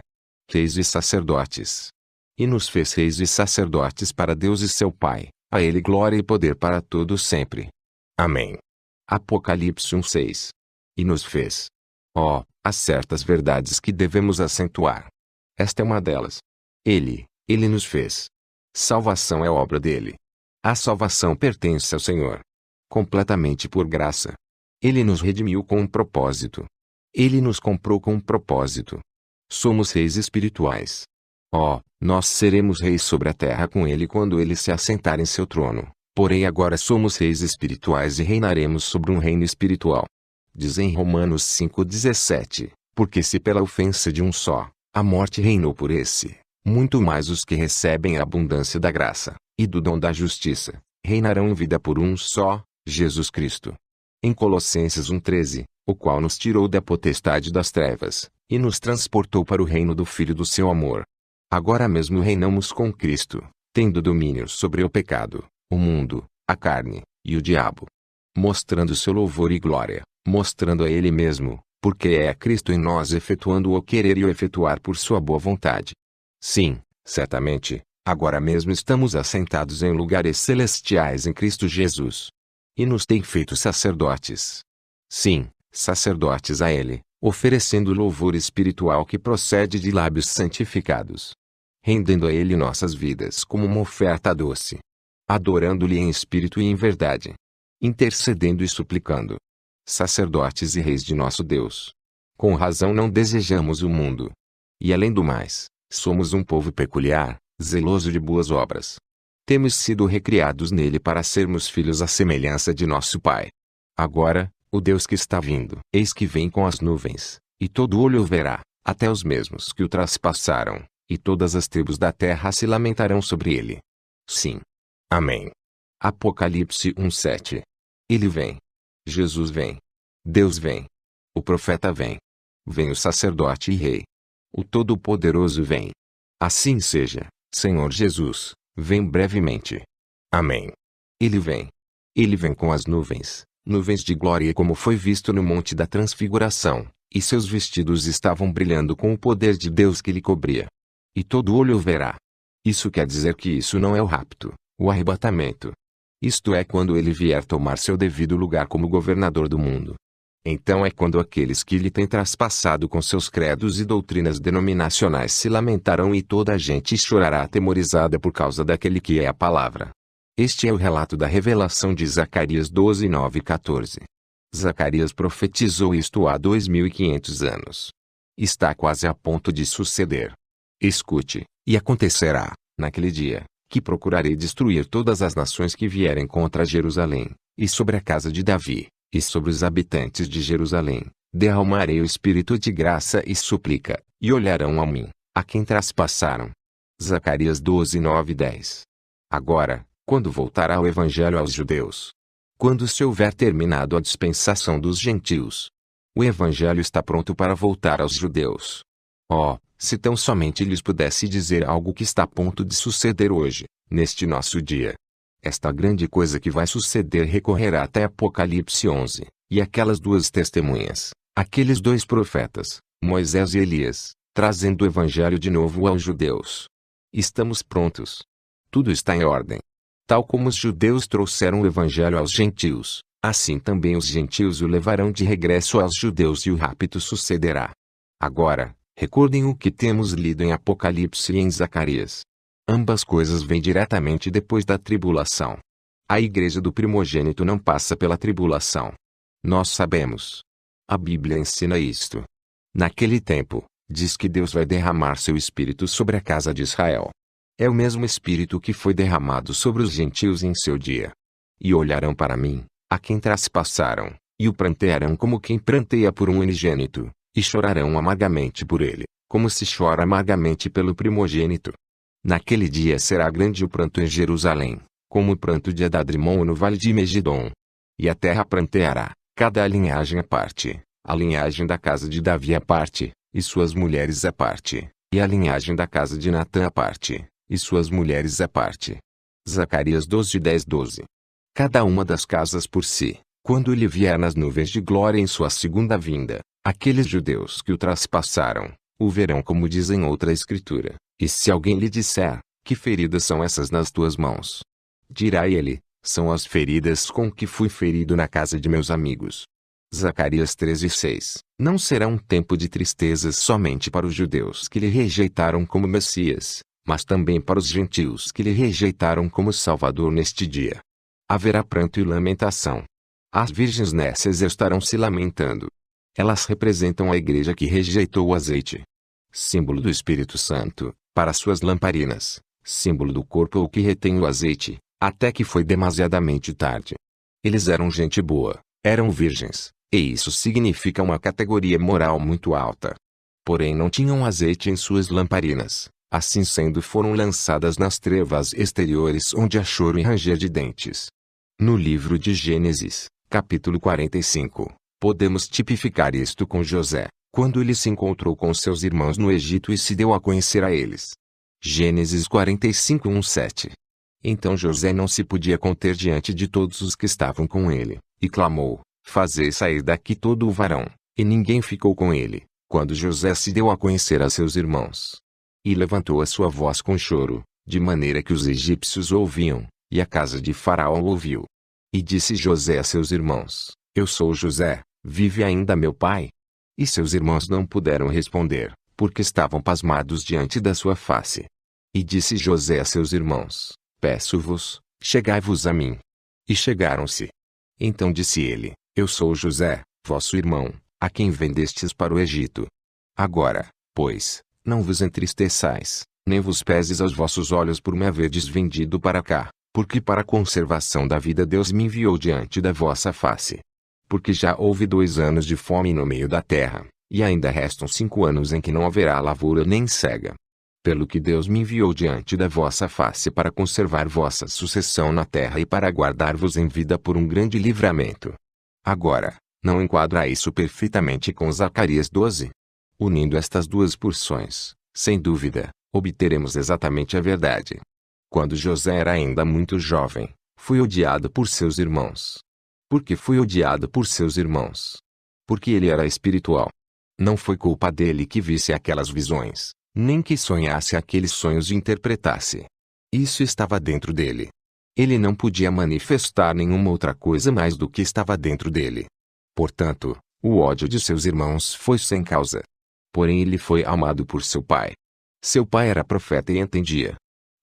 Reis e sacerdotes. E nos fez reis e sacerdotes para Deus e seu Pai, a Ele glória e poder para todos sempre. Amém. Apocalipse 1:6. E nos fez. Há certas verdades que devemos acentuar. Esta é uma delas. Ele nos fez. Salvação é obra dele. A salvação pertence ao Senhor. Completamente por graça. Ele nos redimiu com um propósito. Ele nos comprou com um propósito. Somos reis espirituais. Nós seremos reis sobre a terra com ele quando ele se assentar em seu trono. Porém agora somos reis espirituais e reinaremos sobre um reino espiritual. Diz em Romanos 5:17, porque se pela ofensa de um só, a morte reinou por esse, muito mais os que recebem a abundância da graça, e do dom da justiça, reinarão em vida por um só, Jesus Cristo. Em Colossenses 1:13, o qual nos tirou da potestade das trevas, e nos transportou para o reino do Filho do seu amor. Agora mesmo reinamos com Cristo, tendo domínio sobre o pecado, o mundo, a carne, e o diabo. Mostrando seu louvor e glória, mostrando a Ele mesmo, porque é Cristo em nós efetuando o querer e o efetuar por sua boa vontade. Sim, certamente, agora mesmo estamos assentados em lugares celestiais em Cristo Jesus. E nos tem feito sacerdotes. Sim, sacerdotes a Ele, oferecendo louvor espiritual que procede de lábios santificados. Rendendo a Ele nossas vidas como uma oferta doce. Adorando-lhe em espírito e em verdade. Intercedendo e suplicando. Sacerdotes e reis de nosso Deus. Com razão não desejamos o mundo. E além do mais, somos um povo peculiar, zeloso de boas obras. Temos sido recriados nele para sermos filhos à semelhança de nosso Pai. Agora, o Deus que está vindo, eis que vem com as nuvens, e todo olho o verá, até os mesmos que o traspassaram, e todas as tribos da terra se lamentarão sobre ele. Sim. Amém. Apocalipse 1:7. Ele vem. Jesus vem. Deus vem. O profeta vem. Vem o sacerdote e rei. O Todo-Poderoso vem. Assim seja, Senhor Jesus, vem brevemente. Amém. Ele vem. Ele vem com as nuvens, nuvens de glória como foi visto no Monte da Transfiguração, e seus vestidos estavam brilhando com o poder de Deus que lhe cobria. E todo olho o verá. Isso quer dizer que isso não é o rapto, o arrebatamento. Isto é quando ele vier tomar seu devido lugar como governador do mundo. Então é quando aqueles que lhe têm traspassado com seus credos e doutrinas denominacionais se lamentarão e toda a gente chorará atemorizada por causa daquele que é a palavra. Este é o relato da revelação de Zacarias 12:9-14. Zacarias profetizou isto há 2500 anos. Está quase a ponto de suceder. Escute, e acontecerá, naquele dia, que procurarei destruir todas as nações que vierem contra Jerusalém, e sobre a casa de Davi, e sobre os habitantes de Jerusalém, derramarei o espírito de graça e súplica, e olharão a mim, a quem traspassaram. Zacarias 12:9-10. Agora, quando voltará o evangelho aos judeus? Quando se houver terminado a dispensação dos gentios? O evangelho está pronto para voltar aos judeus. Se tão somente lhes pudesse dizer algo que está a ponto de suceder hoje, neste nosso dia. Esta grande coisa que vai suceder recorrerá até Apocalipse 11, e aquelas duas testemunhas, aqueles dois profetas, Moisés e Elias, trazendo o evangelho de novo aos judeus. Estamos prontos. Tudo está em ordem. Tal como os judeus trouxeram o evangelho aos gentios, assim também os gentios o levarão de regresso aos judeus e o rapto sucederá. Agora, recordem o que temos lido em Apocalipse e em Zacarias. Ambas coisas vêm diretamente depois da tribulação. A igreja do primogênito não passa pela tribulação. Nós sabemos. A Bíblia ensina isto. Naquele tempo, diz que Deus vai derramar seu Espírito sobre a casa de Israel. É o mesmo Espírito que foi derramado sobre os gentios em seu dia. E olharão para mim, a quem traspassaram, e o prantearão como quem pranteia por um unigênito, e chorarão amargamente por ele, como se chora amargamente pelo primogênito. Naquele dia será grande o pranto em Jerusalém, como o pranto de Adadrimon no vale de Megidom. E a terra pranteará, cada linhagem à parte, a linhagem da casa de Davi à parte, e suas mulheres à parte, e a linhagem da casa de Natã à parte, e suas mulheres à parte. Zacarias 12:10-12. Cada uma das casas por si, quando ele vier nas nuvens de glória em sua segunda vinda, aqueles judeus que o traspassaram, o verão como diz em outra escritura, e se alguém lhe disser, que feridas são essas nas tuas mãos? Dirá ele, são as feridas com que fui ferido na casa de meus amigos. Zacarias 13:6. Não será um tempo de tristezas somente para os judeus que lhe rejeitaram como Messias, mas também para os gentios que lhe rejeitaram como Salvador neste dia. Haverá pranto e lamentação. As virgens nécias estarão se lamentando. Elas representam a igreja que rejeitou o azeite, símbolo do Espírito Santo, para suas lamparinas, símbolo do corpo que retém o azeite, até que foi demasiadamente tarde. Eles eram gente boa, eram virgens, e isso significa uma categoria moral muito alta. Porém não tinham azeite em suas lamparinas, assim sendo foram lançadas nas trevas exteriores onde há choro e ranger de dentes. No livro de Gênesis, capítulo 45, podemos tipificar isto com José, quando ele se encontrou com seus irmãos no Egito e se deu a conhecer a eles. Gênesis 45:1-7. Então José não se podia conter diante de todos os que estavam com ele, e clamou, fazei sair daqui todo o varão, e ninguém ficou com ele, quando José se deu a conhecer a seus irmãos. E levantou a sua voz com choro, de maneira que os egípcios ouviam, e a casa de Faraó ouviu. E disse José a seus irmãos, eu sou José, vive ainda meu pai? E seus irmãos não puderam responder, porque estavam pasmados diante da sua face. E disse José a seus irmãos, peço-vos, chegai-vos a mim. E chegaram-se. Então disse ele, eu sou José, vosso irmão, a quem vendestes para o Egito. Agora, pois, não vos entristeçais, nem vos peses aos vossos olhos por me haverdes vendido para cá, porque para a conservação da vida Deus me enviou diante da vossa face. Porque já houve 2 anos de fome no meio da terra, e ainda restam 5 anos em que não haverá lavoura nem cega. Pelo que Deus me enviou diante da vossa face para conservar vossa sucessão na terra e para guardar-vos em vida por um grande livramento. Agora, não enquadra isso perfeitamente com Zacarias 12? Unindo estas duas porções, sem dúvida, obteremos exatamente a verdade. Quando José era ainda muito jovem, foi odiado por seus irmãos. Por que foi odiado por seus irmãos? Porque ele era espiritual. Não foi culpa dele que visse aquelas visões, nem que sonhasse aqueles sonhos e interpretasse. Isso estava dentro dele. Ele não podia manifestar nenhuma outra coisa mais do que estava dentro dele. Portanto, o ódio de seus irmãos foi sem causa. Porém ele foi amado por seu pai. Seu pai era profeta e entendia.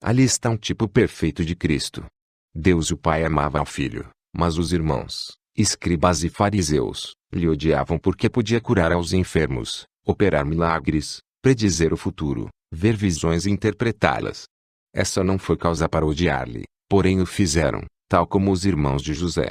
Ali está um tipo perfeito de Cristo. Deus o Pai amava ao Filho, mas os irmãos, escribas e fariseus, lhe odiavam porque podia curar aos enfermos, operar milagres, predizer o futuro, ver visões e interpretá-las. Essa não foi causa para odiar-lhe, porém o fizeram, tal como os irmãos de José.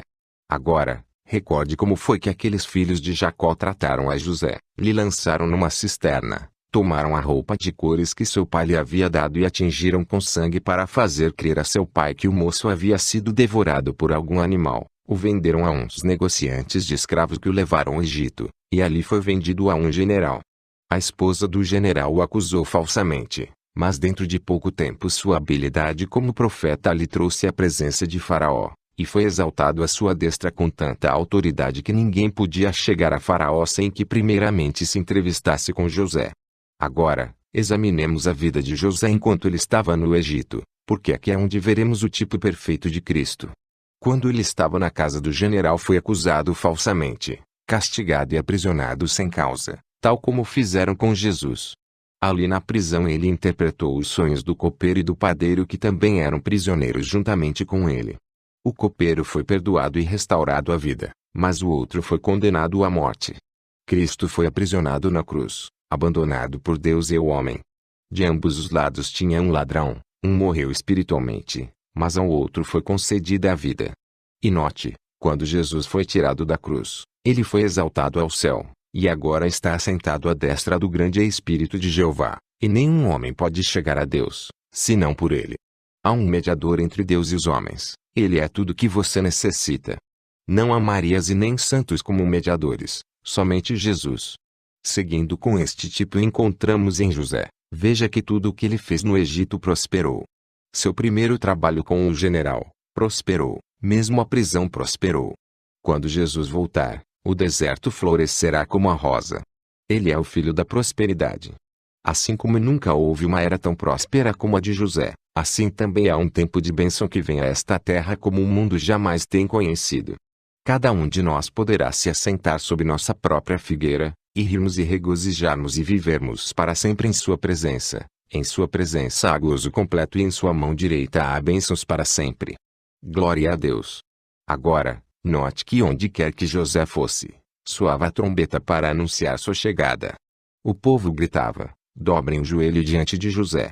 Agora, recorde como foi que aqueles filhos de Jacó trataram a José, lhe lançaram numa cisterna. Tomaram a roupa de cores que seu pai lhe havia dado e a tingiram com sangue para fazer crer a seu pai que o moço havia sido devorado por algum animal. O venderam a uns negociantes de escravos que o levaram ao Egito, e ali foi vendido a um general. A esposa do general o acusou falsamente, mas dentro de pouco tempo sua habilidade como profeta lhe trouxe à presença de Faraó, e foi exaltado à sua destra com tanta autoridade que ninguém podia chegar a Faraó sem que primeiramente se entrevistasse com José. Agora, examinemos a vida de José enquanto ele estava no Egito, porque aqui é onde veremos o tipo perfeito de Cristo. Quando ele estava na casa do general foi acusado falsamente, castigado e aprisionado sem causa, tal como fizeram com Jesus. Ali na prisão ele interpretou os sonhos do copeiro e do padeiro que também eram prisioneiros juntamente com ele. O copeiro foi perdoado e restaurado à vida, mas o outro foi condenado à morte. Cristo foi aprisionado na cruz, abandonado por Deus e o homem. De ambos os lados tinha um ladrão, um morreu espiritualmente, mas ao outro foi concedida a vida. E note, quando Jesus foi tirado da cruz, ele foi exaltado ao céu, e agora está assentado à destra do grande Espírito de Jeová, e nenhum homem pode chegar a Deus, senão por ele. Há um mediador entre Deus e os homens, ele é tudo que você necessita. Não há Marias e nem santos como mediadores, somente Jesus. Seguindo com este tipo encontramos em José. Veja que tudo o que ele fez no Egito prosperou. Seu primeiro trabalho com o general, prosperou, mesmo a prisão prosperou. Quando Jesus voltar, o deserto florescerá como a rosa. Ele é o filho da prosperidade. Assim como nunca houve uma era tão próspera como a de José, assim também há um tempo de bênção que vem a esta terra como o mundo jamais tem conhecido. Cada um de nós poderá se assentar sob nossa própria figueira, e rirmos e regozijarmos e vivermos para sempre em sua presença. Em sua presença há gozo completo e em sua mão direita há bênçãos para sempre. Glória a Deus. Agora, note que onde quer que José fosse, soava a trombeta para anunciar sua chegada. O povo gritava, dobrem o joelho diante de José.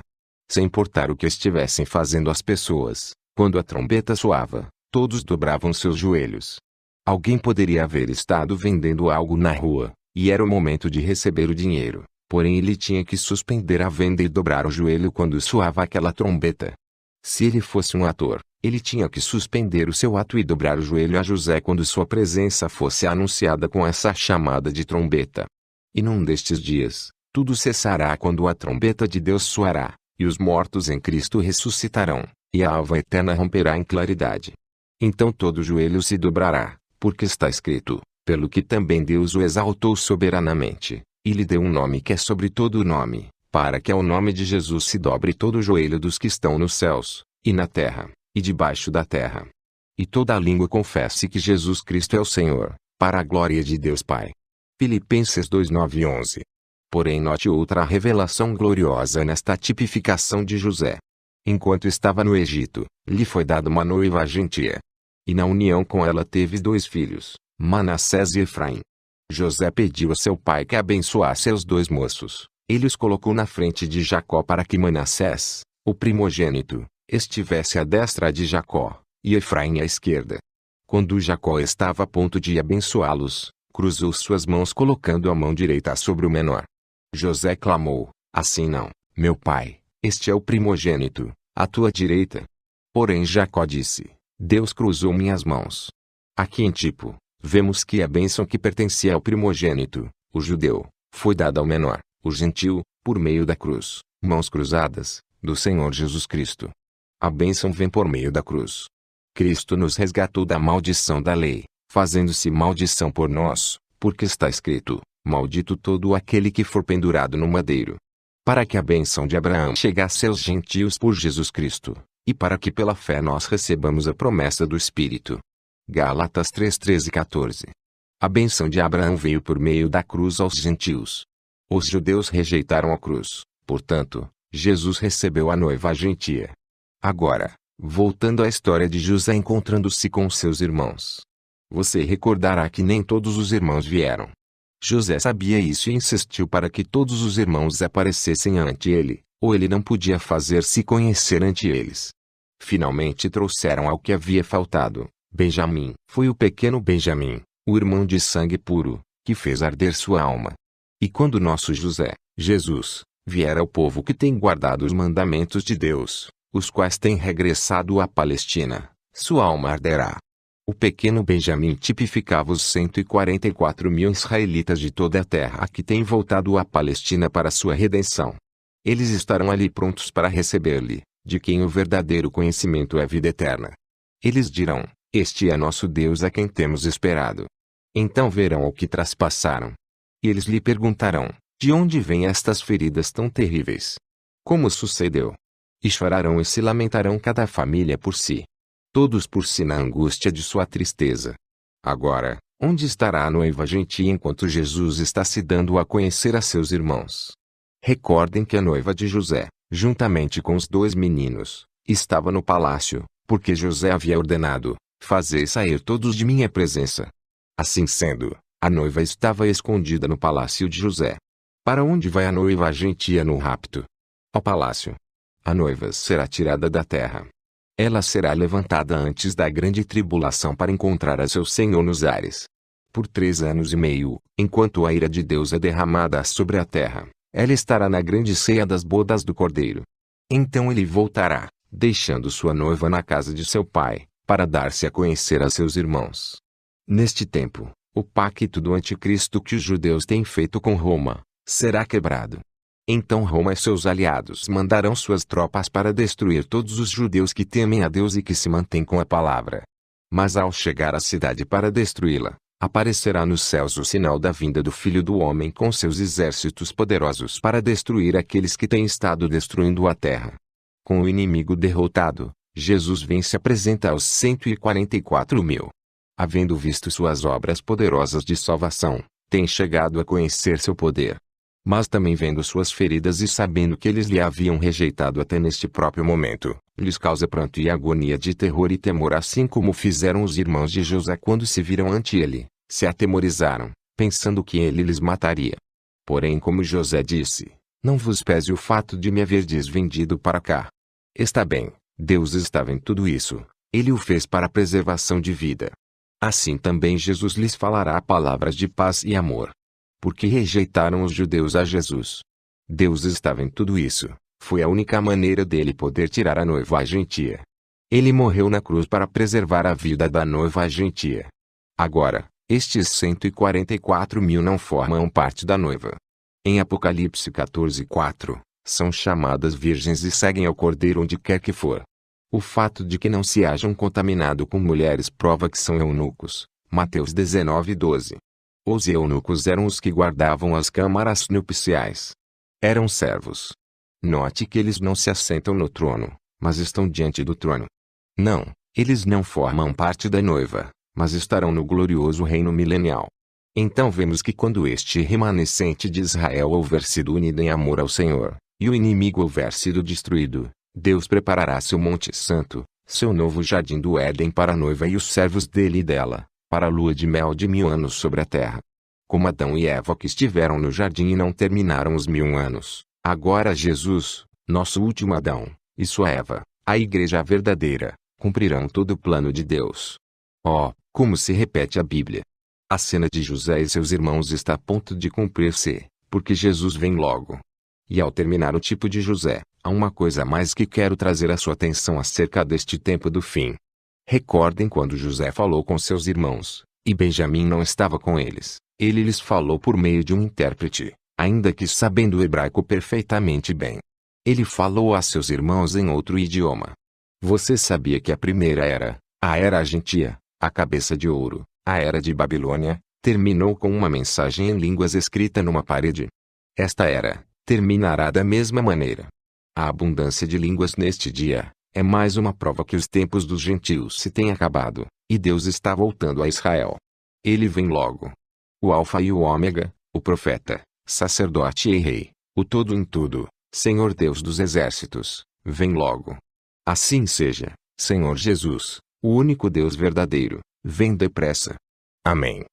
Sem importar o que estivessem fazendo as pessoas, quando a trombeta soava, todos dobravam seus joelhos. Alguém poderia haver estado vendendo algo na rua, e era o momento de receber o dinheiro, porém ele tinha que suspender a venda e dobrar o joelho quando soava aquela trombeta. Se ele fosse um ator, ele tinha que suspender o seu ato e dobrar o joelho a José quando sua presença fosse anunciada com essa chamada de trombeta. E num destes dias, tudo cessará quando a trombeta de Deus soará, e os mortos em Cristo ressuscitarão, e a alva eterna romperá em claridade. Então todo joelho se dobrará, porque está escrito, pelo que também Deus o exaltou soberanamente, e lhe deu um nome que é sobre todo o nome, para que ao nome de Jesus se dobre todo o joelho dos que estão nos céus, e na terra, e debaixo da terra. E toda a língua confesse que Jesus Cristo é o Senhor, para a glória de Deus Pai. Filipenses 2:9-11. Porém note outra revelação gloriosa nesta tipificação de José. Enquanto estava no Egito, lhe foi dada uma noiva gentia. E na união com ela teve 2 filhos, Manassés e Efraim. José pediu a seu pai que abençoasse os 2 moços. Ele os colocou na frente de Jacó para que Manassés, o primogênito, estivesse à destra de Jacó, e Efraim à esquerda. Quando Jacó estava a ponto de abençoá-los, cruzou suas mãos colocando a mão direita sobre o menor. José clamou, assim não, meu pai, este é o primogênito, à tua direita. Porém Jacó disse, Deus cruzou minhas mãos. Aqui em tipo, vemos que a bênção que pertencia ao primogênito, o judeu, foi dada ao menor, o gentil, por meio da cruz, mãos cruzadas, do Senhor Jesus Cristo. A bênção vem por meio da cruz. Cristo nos resgatou da maldição da lei, fazendo-se maldição por nós, porque está escrito, maldito todo aquele que for pendurado no madeiro. Para que a bênção de Abraão chegasse aos gentios por Jesus Cristo, e para que pela fé nós recebamos a promessa do Espírito. Gálatas 3:13-14. A bênção de Abraão veio por meio da cruz aos gentios. Os judeus rejeitaram a cruz, portanto, Jesus recebeu a noiva gentia. Agora, voltando à história de José encontrando-se com seus irmãos. Você recordará que nem todos os irmãos vieram. José sabia isso e insistiu para que todos os irmãos aparecessem ante ele, ou ele não podia fazer-se conhecer ante eles. Finalmente trouxeram ao que havia faltado. Benjamim. Foi o pequeno Benjamim, o irmão de sangue puro, que fez arder sua alma. E quando nosso José, Jesus, vier ao povo que tem guardado os mandamentos de Deus, os quais têm regressado à Palestina, sua alma arderá. O pequeno Benjamim tipificava os 144.000 israelitas de toda a terra que têm voltado à Palestina para sua redenção. Eles estarão ali prontos para receber-lhe, de quem o verdadeiro conhecimento é vida eterna. Eles dirão, este é nosso Deus a quem temos esperado. Então verão o que traspassaram. E eles lhe perguntarão, de onde vêm estas feridas tão terríveis? Como sucedeu? E chorarão e se lamentarão cada família por si. Todos por si na angústia de sua tristeza. Agora, Onde estará a noiva gentia enquanto Jesus está se dando a conhecer a seus irmãos? Recordem que a noiva de José, juntamente com os 2 meninos, estava no palácio, porque José havia ordenado: fazei sair todos de minha presença. Assim sendo, a noiva estava escondida no palácio de José. Para onde vai a noiva gentia no rapto? Ao palácio. A noiva será tirada da terra. Ela será levantada antes da grande tribulação para encontrar a seu Senhor nos ares. Por 3 anos e meio, enquanto a ira de Deus é derramada sobre a terra, ela estará na grande ceia das bodas do Cordeiro. Então ele voltará, deixando sua noiva na casa de seu pai, para dar-se a conhecer a seus irmãos. Neste tempo, o pacto do anticristo que os judeus têm feito com Roma será quebrado. Então Roma e seus aliados mandarão suas tropas para destruir todos os judeus que temem a Deus e que se mantêm com a palavra. Mas ao chegar à cidade para destruí-la, aparecerá nos céus o sinal da vinda do Filho do Homem com seus exércitos poderosos para destruir aqueles que têm estado destruindo a terra. Com o inimigo derrotado, Jesus vem se apresenta aos 144.000. Havendo visto suas obras poderosas de salvação, tem chegado a conhecer seu poder. Mas também vendo suas feridas e sabendo que eles lhe haviam rejeitado até neste próprio momento, lhes causa pranto e agonia de terror e temor, assim como fizeram os irmãos de José quando se viram ante ele, se atemorizaram, pensando que ele lhes mataria. Porém, como José disse: não vos pese o fato de me haverdes vendido para cá. Está bem, Deus estava em tudo isso, ele o fez para a preservação de vida. Assim também Jesus lhes falará palavras de paz e amor. Porque rejeitaram os judeus a Jesus. Deus estava em tudo isso, foi a única maneira dele poder tirar a noiva gentia. Ele morreu na cruz para preservar a vida da noiva gentia. Agora, estes 144.000 não formam parte da noiva. Em Apocalipse 14:4, são chamadas virgens e seguem ao Cordeiro onde quer que for. O fato de que não se hajam contaminado com mulheres prova que são eunucos. Mateus 19:12. Os eunucos eram os que guardavam as câmaras nupciais. Eram servos. Note que eles não se assentam no trono, mas estão diante do trono. Não, eles não formam parte da noiva, mas estarão no glorioso reino milenial. Então vemos que quando este remanescente de Israel houver sido unido em amor ao Senhor, e o inimigo houver sido destruído, Deus preparará seu monte santo, seu novo jardim do Éden para a noiva e os servos dele e dela, para a lua de mel de 1000 anos sobre a terra. Como Adão e Eva que estiveram no jardim e não terminaram os 1000 anos, agora Jesus, nosso último Adão, e sua Eva, a igreja verdadeira, cumprirão todo o plano de Deus. Oh, como se repete a Bíblia! A cena de José e seus irmãos está a ponto de cumprir-se, porque Jesus vem logo. E ao terminar o tipo de José, há uma coisa a mais que quero trazer a sua atenção acerca deste tempo do fim. Recordem quando José falou com seus irmãos, e Benjamim não estava com eles. Ele lhes falou por meio de um intérprete, ainda que sabendo o hebraico perfeitamente bem. Ele falou a seus irmãos em outro idioma. Você sabia que a primeira era, a era gentia, a cabeça de ouro, a era de Babilônia, terminou com uma mensagem em línguas escrita numa parede? Esta era, terminará da mesma maneira. A abundância de línguas neste dia é mais uma prova que os tempos dos gentios se têm acabado, e Deus está voltando a Israel. Ele vem logo. O Alfa e o Ômega, o profeta, sacerdote e rei, o todo em tudo, Senhor Deus dos exércitos, vem logo. Assim seja, Senhor Jesus, o único Deus verdadeiro, vem depressa. Amém.